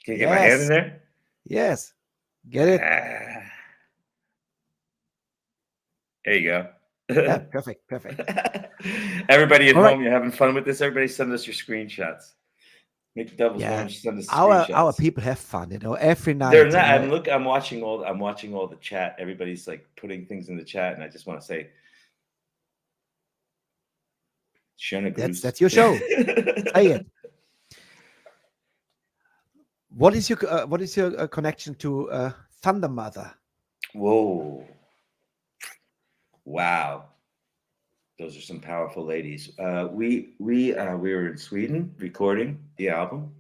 C: Can you get my hand in there?
A: Yes. Get it.
C: There you go.
A: Yeah, perfect.
C: Everybody at
A: All
C: home,
A: right.
C: you're having fun with this. Everybody send us your screenshots. Make doubles send us
A: Our
C: screenshots.
A: people have fun, every night.
C: They're not. I'm watching all the chat. Everybody's like putting things in the chat, and I just want to say, schöne Grüße.
A: That's your show. Say it. What is your connection to Thunder Mother?
C: Whoa! Wow, those are some powerful ladies. We were in Sweden recording the album,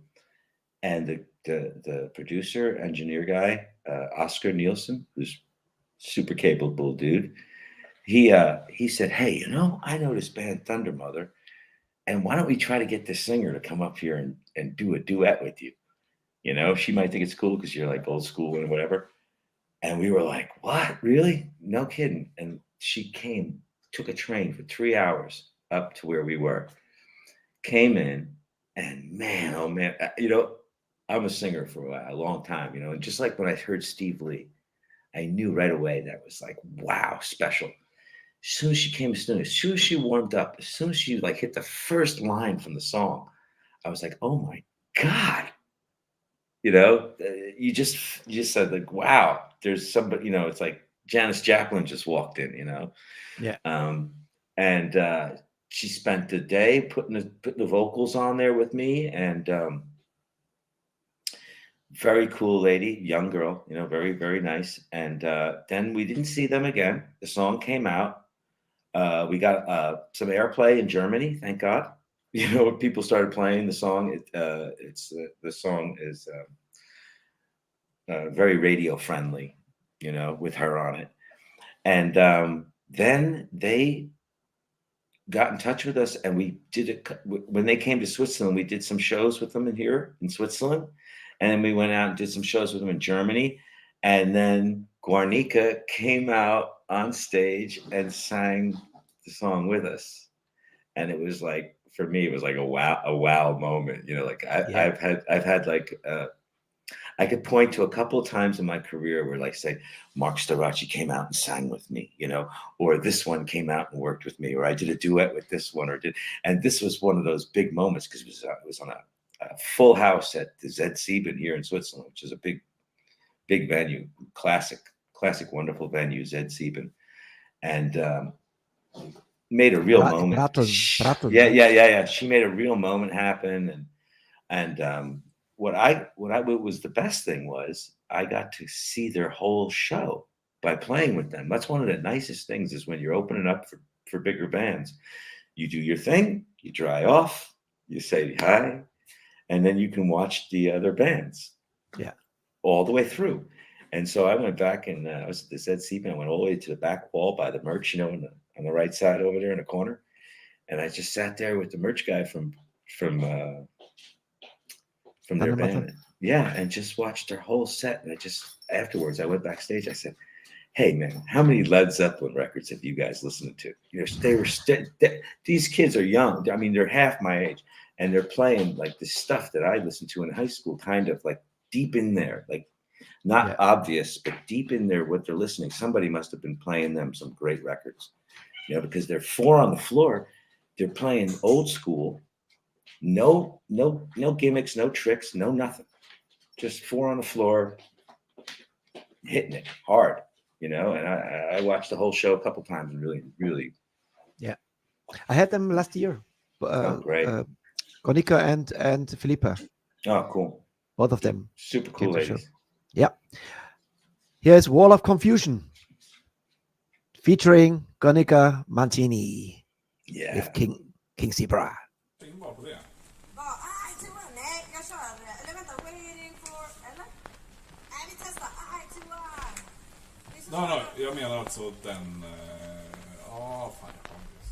C: and the producer engineer guy, Oscar Nielsen, who's super capable dude. He said, "Hey, I know this band Thunder Mother, and why don't we try to get this singer to come up here and do a duet with you? She might think it's cool because you're like old school and whatever." And we were like, "What? Really? No kidding." And she came, took a train for 3 hours up to where we were, came in, and man, oh man, I'm a singer for a long time, and just like when I heard Steve Lee, I knew right away that was like, wow, special. As soon as she came, as soon as she warmed up, as soon as she like hit the first line from the song, I was like, oh my God. You just said like, wow, there's somebody, it's like Janis Joplin just walked in,
A: Yeah.
C: And she spent the day putting the vocals on there with me, and very cool lady, young girl, very, very nice. And then we didn't see them again. The song came out. We got some airplay in Germany, thank God. People started playing the song. The song is very radio friendly, with her on it. And then they got in touch with us, and we did it when they came to Switzerland. We did some shows with them here in Switzerland, and then we went out and did some shows with them in Germany. And then Guarnica came out on stage and sang the song with us, and it was like, for me, it was like a wow moment. I've had like I could point to a couple of times in my career where, like, say, Mark Storace came out and sang with me, or this one came out and worked with me, or I did a duet with this one, and this was one of those big moments because it was on a full house at the Zed Sieben here in Switzerland, which is a big venue, classic, wonderful venue, Zed Sieben, and made a real moment.
A: Brattl.
C: Yeah. She made a real moment happen, and what was the best thing was I got to see their whole show by playing with them. That's one of the nicest things, is when you're opening up for bigger bands. You do your thing, you dry off, you say hi, and then you can watch the other bands.
A: Yeah.
C: All the way through. And so I went back, and I was at the Zed Sieben. I went all the way to the back wall by the merch, on the right side over there in the corner. And I just sat there with the merch guy from their band. Yeah, and just watched their whole set. And afterwards, I went backstage. I said, "Hey, man, how many Led Zeppelin records have you guys listened to?" These kids are young. I mean, they're half my age, and they're playing like the stuff that I listened to in high school, kind of like deep in there, like not obvious, but deep in there, what they're listening. Somebody must have been playing them some great records, because they're 4 on the floor. They're playing old school. No gimmicks, no tricks, no nothing. Just 4 on the floor, hitting it hard, And I watched the whole show a couple times and really, really.
A: Yeah, I had them last year.
C: Great.
A: Konica and Philippa.
C: Oh, cool.
A: Both of them.
C: Super cool ladies.
A: Yeah. Here's Wall of Confusion, featuring Konica Mancini.
C: Yeah.
A: With King Zebra.
G: No, jag menar alltså den... fan, jag kommer inte.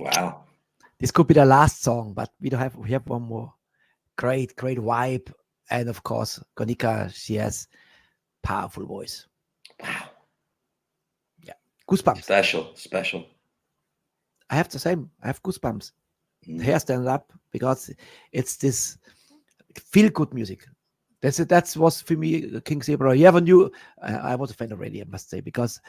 C: Wow.
A: This could be the last song, but we have one more. Great vibe. And of course, Konika, she has powerful voice.
C: Wow.
A: Yeah. Goosebumps.
C: Special.
A: I have the same. I have goosebumps.
C: Mm.
A: Hair stand up because it's this feel good music. That was for me King Zebra. You ever knew? I was a fan already, I must say, because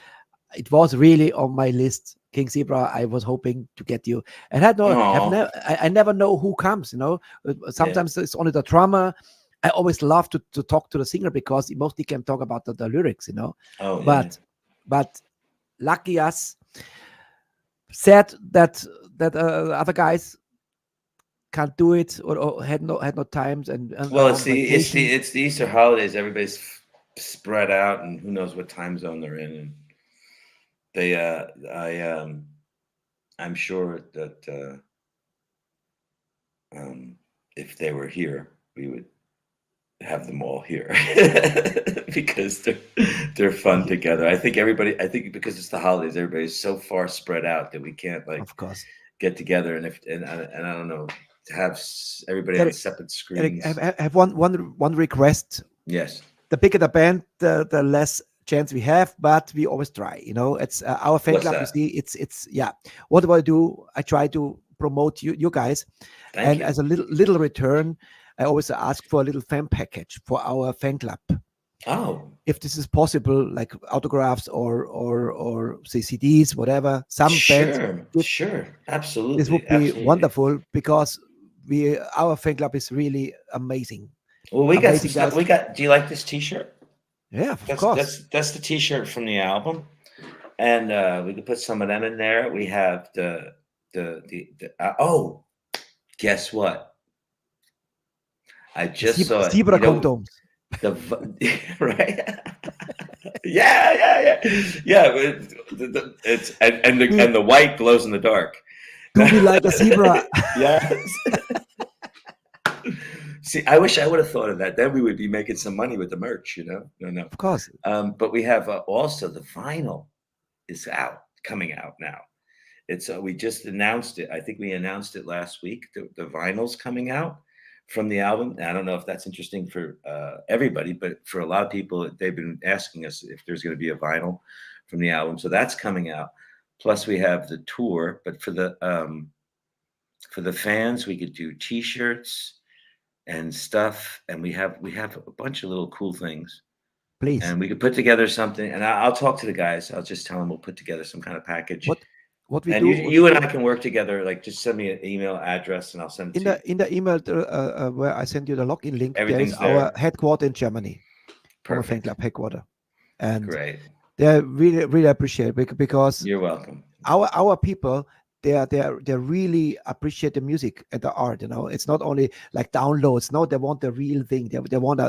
A: it was really on my list. King Zebra. I was hoping to get you, and I never know who comes. Sometimes it's only the drummer. I always love to talk to the singer because he mostly can talk about the lyrics.
C: Oh,
A: but lucky us. Said that other guys can't do it or had no times and
C: well, it's the Easter holidays. Everybody's spread out, and who knows what time zone they're in. And they, I'm sure that if they were here, we would have them all here because they're fun together. I think because it's the holidays, everybody's so far spread out that we can't
A: of course
C: get together. And I don't know, to have everybody on separate screens.
A: I have one request.
C: Yes.
A: The bigger the band, the less chance we have, but we always try. It's our fan club. You see, it's What do I do? I try to promote you guys,
C: Thank you.
A: As a little return, I always ask for a little fan package for our fan club.
C: Oh,
A: if this is possible, like autographs or say CDs, whatever. Some bands,
C: sure, absolutely.
A: This would be wonderful because our fan club is really amazing.
C: Well, we got some stuff. Do you like this T-shirt?
A: Yeah, of course.
C: That's the T-shirt from the album, and we could put some of them in there. We have the guess what? I just saw
A: Zebra condoms.
C: Right? yeah. It's and the white glows in the dark.
A: Do we like a zebra?
C: Yes. See, I wish I would have thought of that. Then we would be making some money with the merch, No.
A: Of course.
C: But we have also the vinyl is coming out now. It's we just announced it. I think we announced it last week. The vinyl's coming out from the album. I don't know if that's interesting for everybody, but for a lot of people, they've been asking us if there's going to be a vinyl from the album. So that's coming out. Plus, we have the tour. But for the fans, we could do T-shirts and stuff, and we have a bunch of little cool things.
A: Please.
C: And we could put together something. And I'll talk to the guys. I'll just tell them we'll put together some kind of package.
A: What we
C: and
A: do?
C: You and I can work together. Like, just send me an email address, and I'll send it
A: in the email where I send you the login link.
C: Everything's
A: there is our headquarter in Germany, our fan club headquarter, and
C: great.
A: They really appreciate it because
C: you're welcome.
A: Our people they really appreciate the music and the art. It's not only like downloads. No, they want the real thing. They want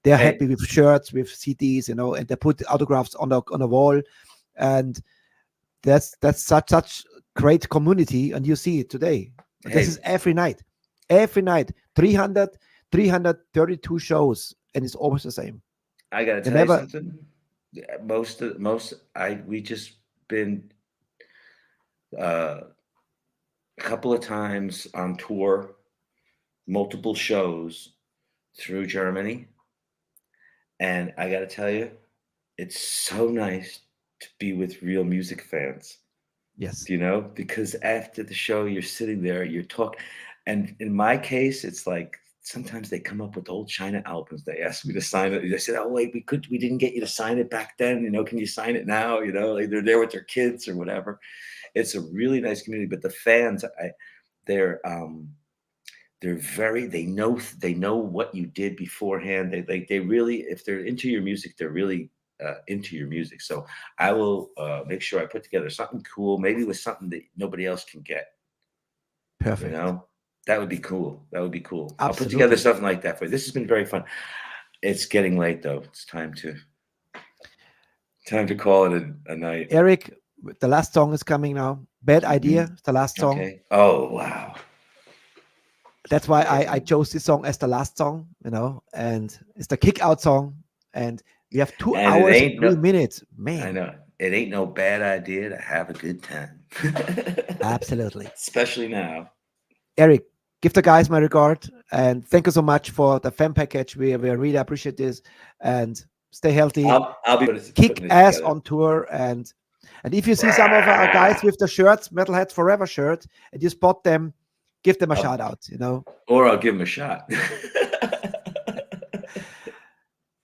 A: they're happy with shirts, with CDs, and they put autographs on the wall, and that's such great community, and you see it today. This is every night 332 shows, and it's always the same.
C: I gotta tell you something. We just been a couple of times on tour, multiple shows through Germany, and I gotta tell you, it's so nice to be with real music fans.
A: Yes.
C: Because after the show, you're sitting there, you're talking. And in my case, it's like sometimes they come up with old China albums. They ask me to sign it. They said, "Oh, wait, we didn't get you to sign it back then. Can you sign it now?" Like they're there with their kids or whatever. It's a really nice community. But the fans, they know what you did beforehand. They really, if they're into your music, they're really into your music. So I will make sure I put together something cool, maybe with something that nobody else can get.
A: Perfect.
C: That would be cool.
A: Absolutely.
C: I'll put together something like that for you. This has been very fun. It's getting late though. It's time to call it a night.
A: Eric, the last song is coming now. Bad Idea, the last song.
C: Okay. Oh wow.
A: That's why I chose this song as the last song, and it's the kick out song, and we have 2 hours and 3 minutes. Man,
C: I know. It ain't no bad idea to have a good time.
A: Absolutely.
C: Especially now.
A: Eric, give the guys my regard and thank you so much for the fan package. We really appreciate this and stay healthy.
C: I'll be
A: Kick
C: putting this
A: ass
C: together.
A: on tour. And if you see some of our guys with the shirts, Metalheads Forever shirt, and you spot them, give them a shout out, you know.
C: Or I'll give him a shot.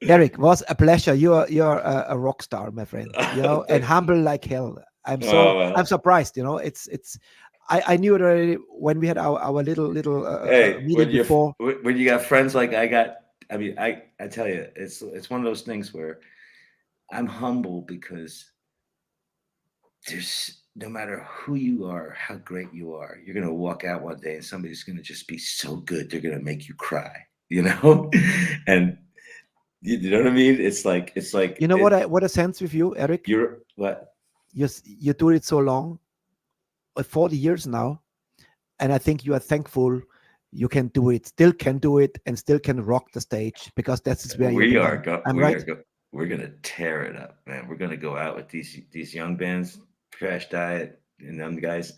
A: Eric, was a pleasure. You're a rock star, my friend. You know, and humble like hell. I'm surprised. You know, it's. I knew it already when we had our little meeting before.
C: When you got friends like I got, I mean, I tell you, it's one of those things where I'm humble because there's no matter who you are, how great you are, you're gonna walk out one day and somebody's gonna just be so good they're gonna make you cry. You know, and. You know what I mean? It's like
A: you know what I sense with you, Eric.
C: You're what?
A: You do it so long, 40 years now, and I think you are thankful you can do it, still can do it, and still can rock the stage because that's where
C: we
A: you
C: are.
A: right.
C: We're gonna tear it up, man. We're gonna go out with these young bands, Crash Diet, and them guys,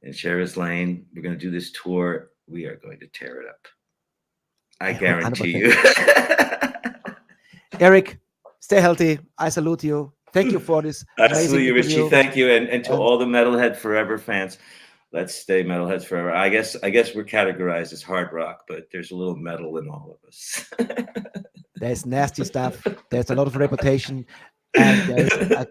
C: and Sheriff's Lane. We're gonna do this tour. We are going to tear it up. I guarantee 100%. You.
A: Eric, stay healthy. I salute you. Thank you for this.
C: Absolutely, Richie. Thank you, and to all the Metalhead Forever fans, let's stay Metalheads Forever. I guess we're categorized as hard rock, but there's a little metal in all of us.
A: There's nasty stuff. There's a lot of reputation, and there's a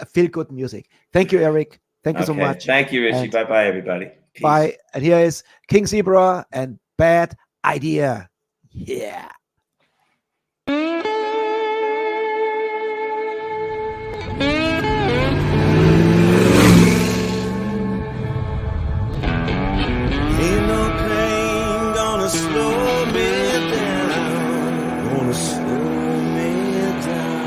A: feel good music. Thank you, Eric. Thank you so much.
C: Thank you, Richie. Bye bye, everybody. Peace.
A: Bye. And here is King Zebra and Bad Idea. Yeah.
B: Ain't no pain gonna slow me down, gonna slow me down.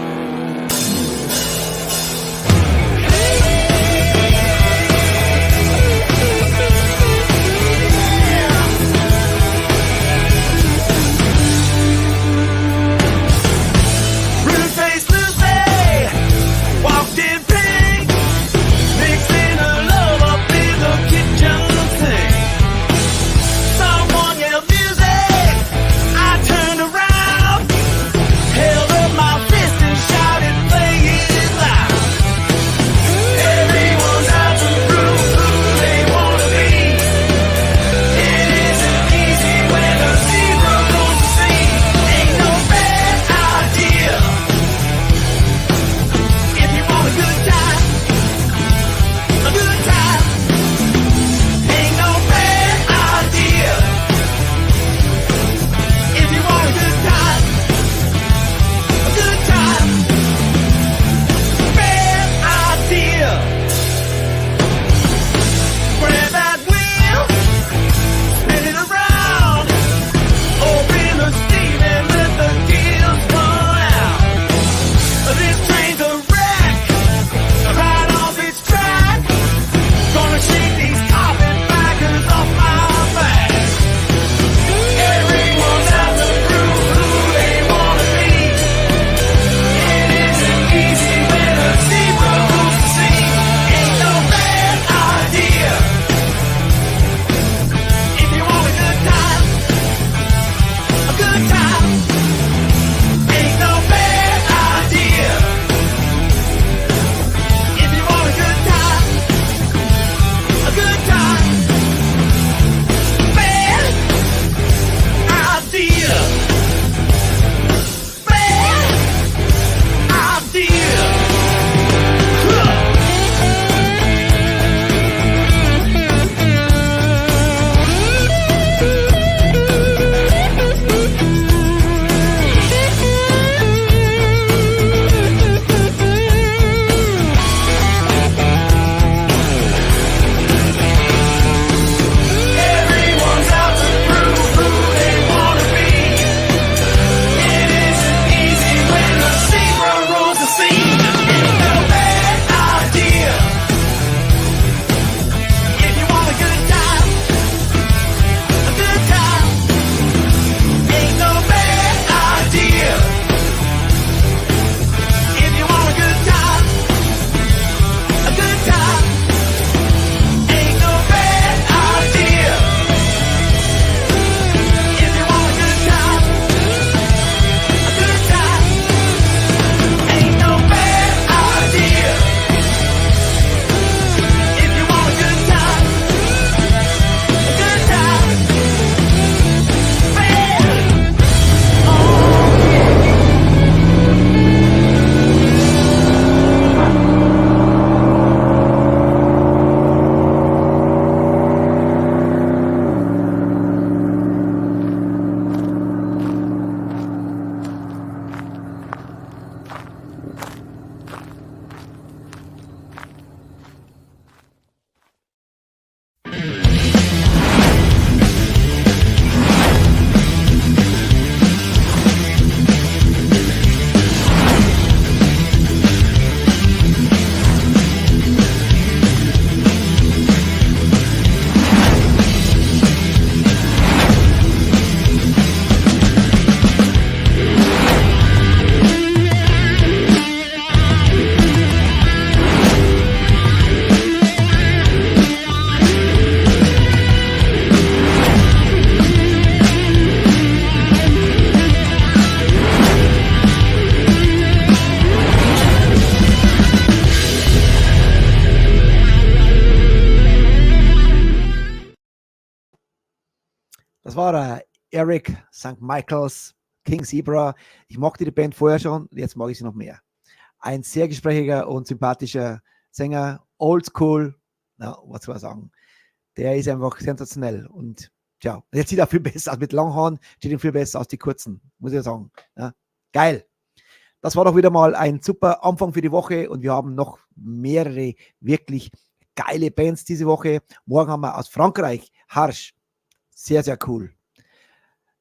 A: Das war Eric St. Michaels, King Zebra. Ich mochte die Band vorher schon, jetzt mag ich sie noch mehr. Ein sehr gesprächiger und sympathischer Sänger, oldschool, was soll man sagen. Der ist einfach sensationell und tja, jetzt sieht er viel besser aus mit langen Haaren, sieht ihm viel besser aus die kurzen, muss ich sagen. Ja, geil. Das war doch wieder mal ein super Anfang für die Woche und wir haben noch mehrere wirklich geile Bands diese Woche. Morgen haben wir aus Frankreich Harsch. Sehr, sehr cool.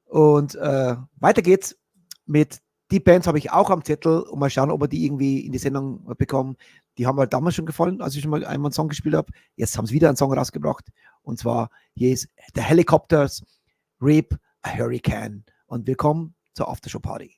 A: Und weiter geht's mit die Bands habe ich auch am Zettel und mal schauen, ob wir die irgendwie in die Sendung bekommen. Die haben mir damals schon gefallen, als ich schon mal einmal einen Song gespielt habe. Jetzt haben sie wieder einen Song rausgebracht. Und zwar hier ist The Helicopters, Reap a Hurricane. Und willkommen zur Aftershow Party.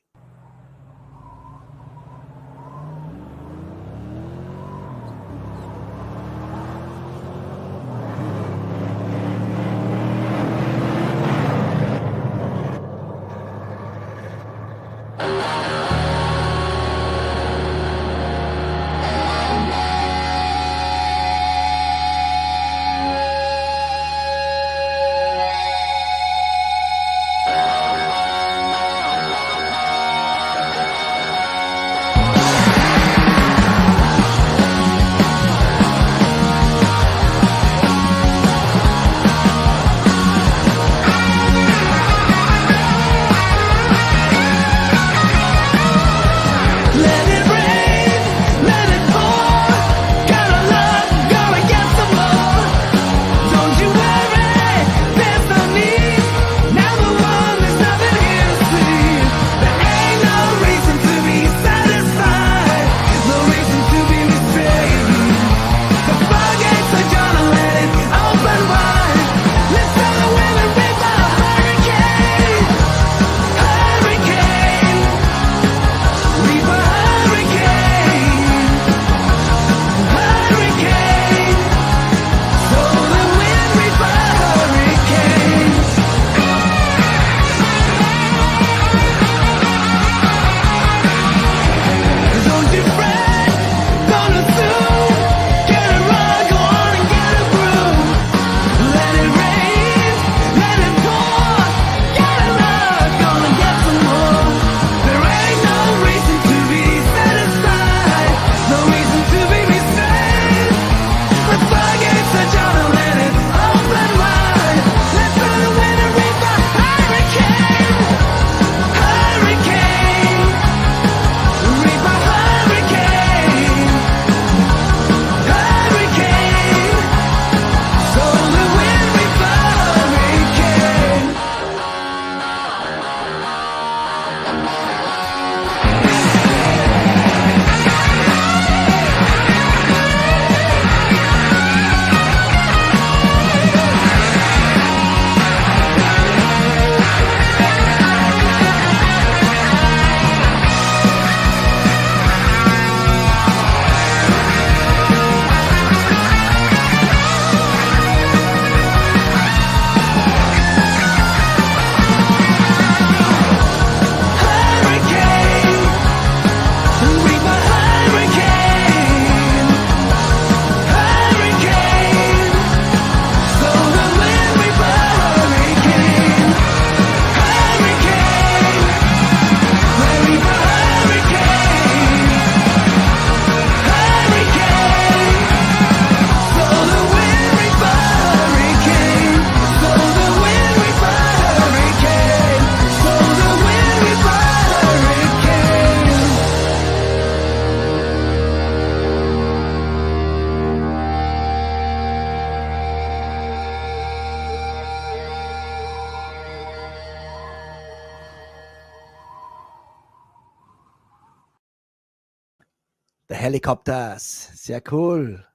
A: The Helicopters, sehr cool.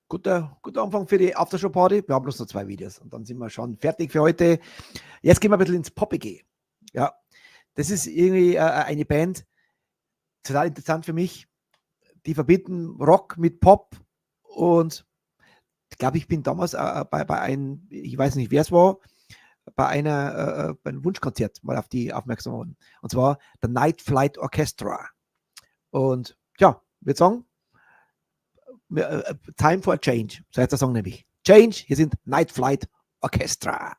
A: Guter Anfang für die Aftershow-Party. Wir haben bloß noch 2 Videos und dann sind wir schon fertig für heute. Jetzt gehen wir ein bisschen ins Poppige. Ja, das ist irgendwie eine Band, total interessant für mich. Die verbinden Rock mit Pop und ich glaube, ich bin damals bei einem, ich weiß nicht, wer es war, bei einem Wunschkonzert mal auf die aufmerksam geworden. Und zwar der Night Flight Orchestra. Und ja, ich würde sagen, Time for a Change. So heißt der Song nämlich. Change, hier sind Night Flight Orchestra.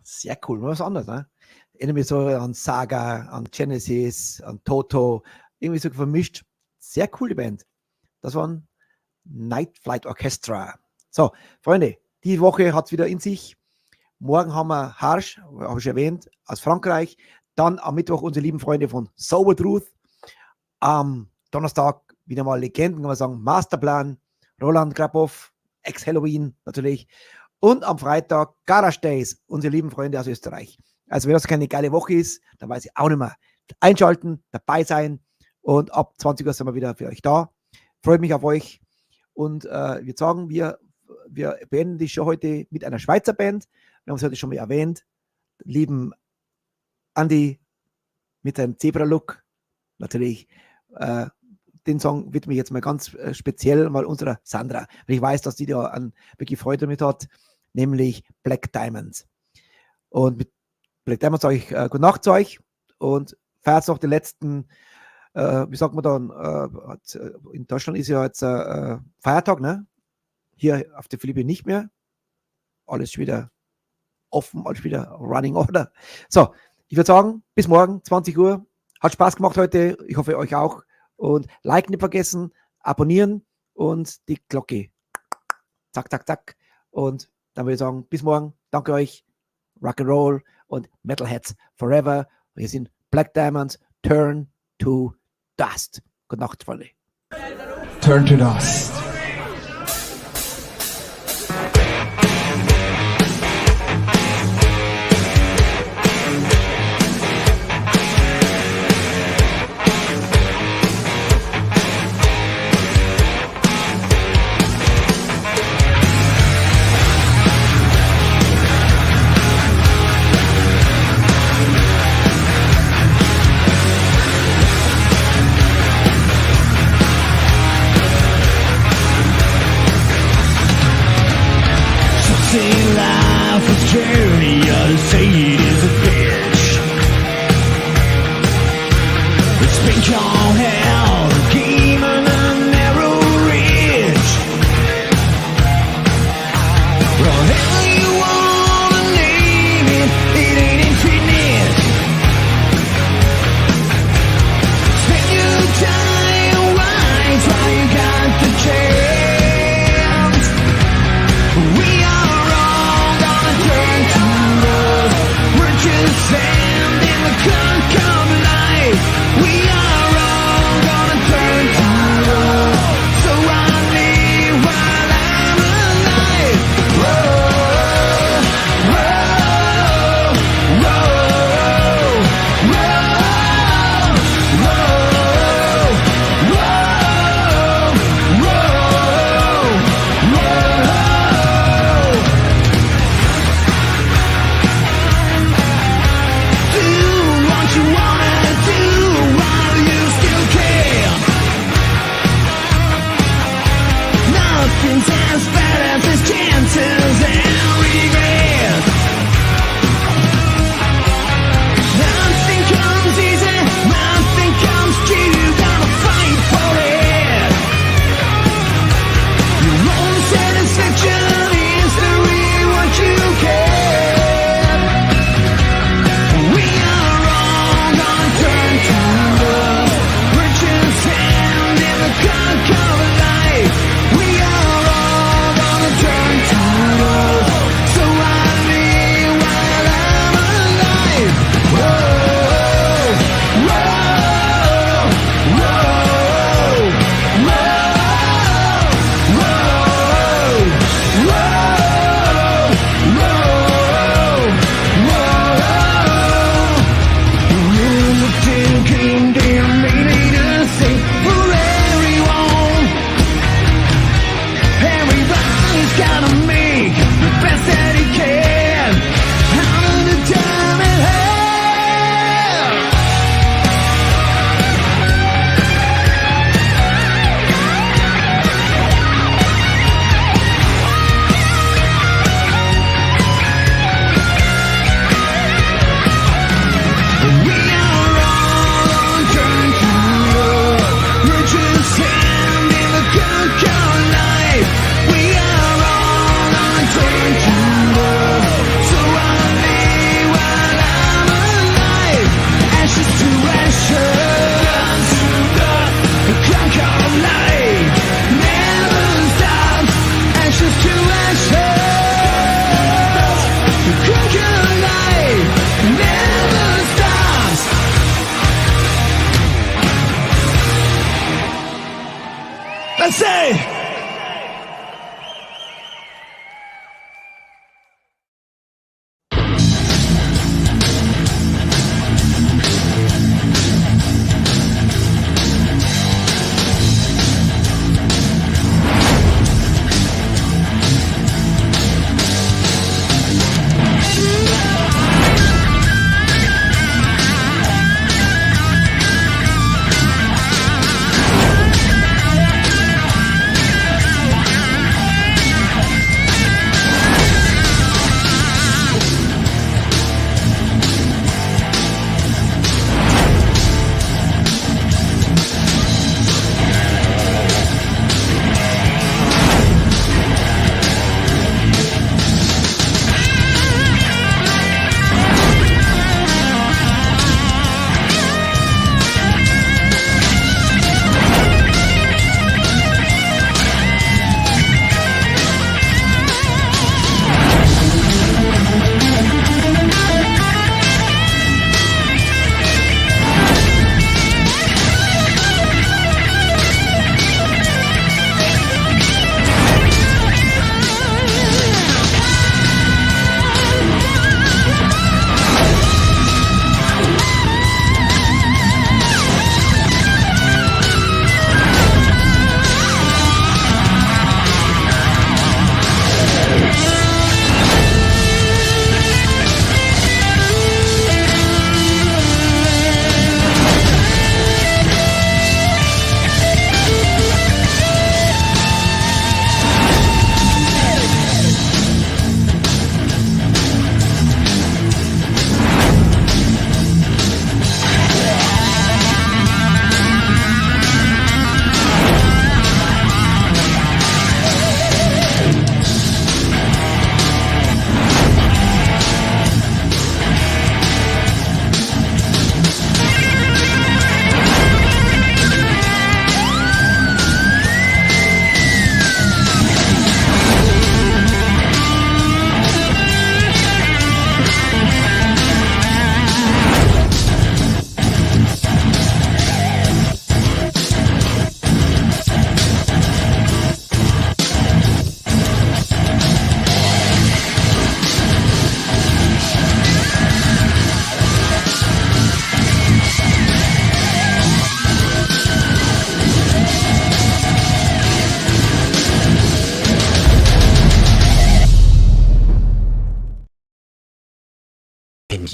A: Sehr cool, mal was anderes, ne? Erinnere mich so an Saga, an Genesis, an Toto, irgendwie so vermischt. Sehr coole Band. Das waren Night Flight Orchestra. So, Freunde, die Woche hat es wieder in sich. Morgen haben wir Harsh, habe ich erwähnt, aus Frankreich. Dann am Mittwoch unsere lieben Freunde von Sober Truth. Am Donnerstag wieder mal Legenden, kann man sagen, Masterplan, Roland Grabov, Ex-Halloween natürlich. Und am Freitag Garage Days, unsere lieben Freunde aus Österreich. Also wenn das keine geile Woche ist, dann weiß ich auch nicht mehr. Einschalten, dabei sein und ab 20 Uhr sind wir wieder für euch da. Freut mich auf euch und wir sagen, wir beenden die Show heute mit einer Schweizer Band. Wir haben es heute schon mal erwähnt. Lieben Andi mit seinem Zebra-Look. Natürlich, den Song widme ich jetzt mal ganz speziell mal unserer Sandra. Weil ich weiß, dass die da wirklich Freude damit hat, nämlich Black Diamonds. Und mit Black Diamonds sage ich gute Nacht zu euch und feiert noch den letzten, wie sagt man dann, in Deutschland ist ja jetzt Feiertag, ne? Hier auf der Philippinen nicht mehr. Alles schon wieder offen, alles wieder running order. So, ich würde sagen, bis morgen, 20 Uhr. Hat Spaß gemacht heute. Ich hoffe, euch auch. Und liken nicht vergessen, abonnieren und die Glocke. Zack, zack, zack. Und dann würde ich sagen, bis morgen. Danke euch. Rock'n'Roll und Metalheads Forever. Und hier sind Black Diamonds, Turn to Dust. Gute Nacht, Freunde.
H: Turn to Dust. Life is journey, I say it is a bitch. It's been called hell, a game on a narrow ridge. Whatever you wanna name it, it ain't infinite. Spend your time right while you got the chance. We are sand in the conch of life. We are all gonna I say?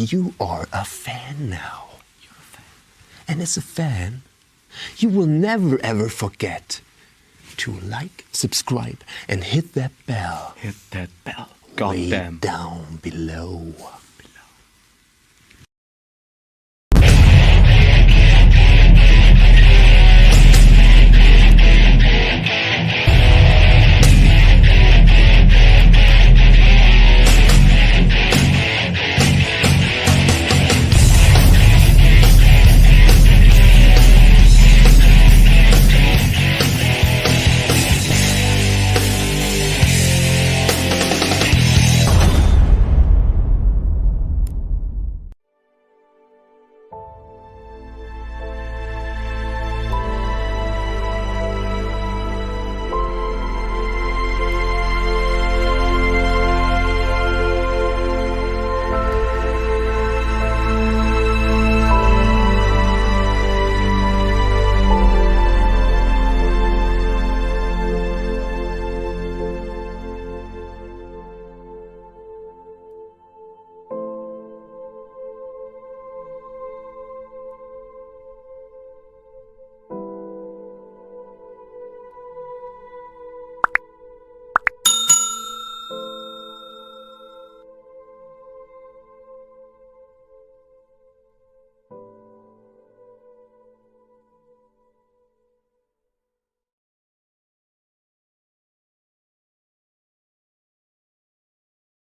I: And you are a fan now. You're a fan. And as a fan, you will never ever forget to like, subscribe, and hit that bell.
J: Hit that bell.
I: Way
J: Goddamn.
I: down below.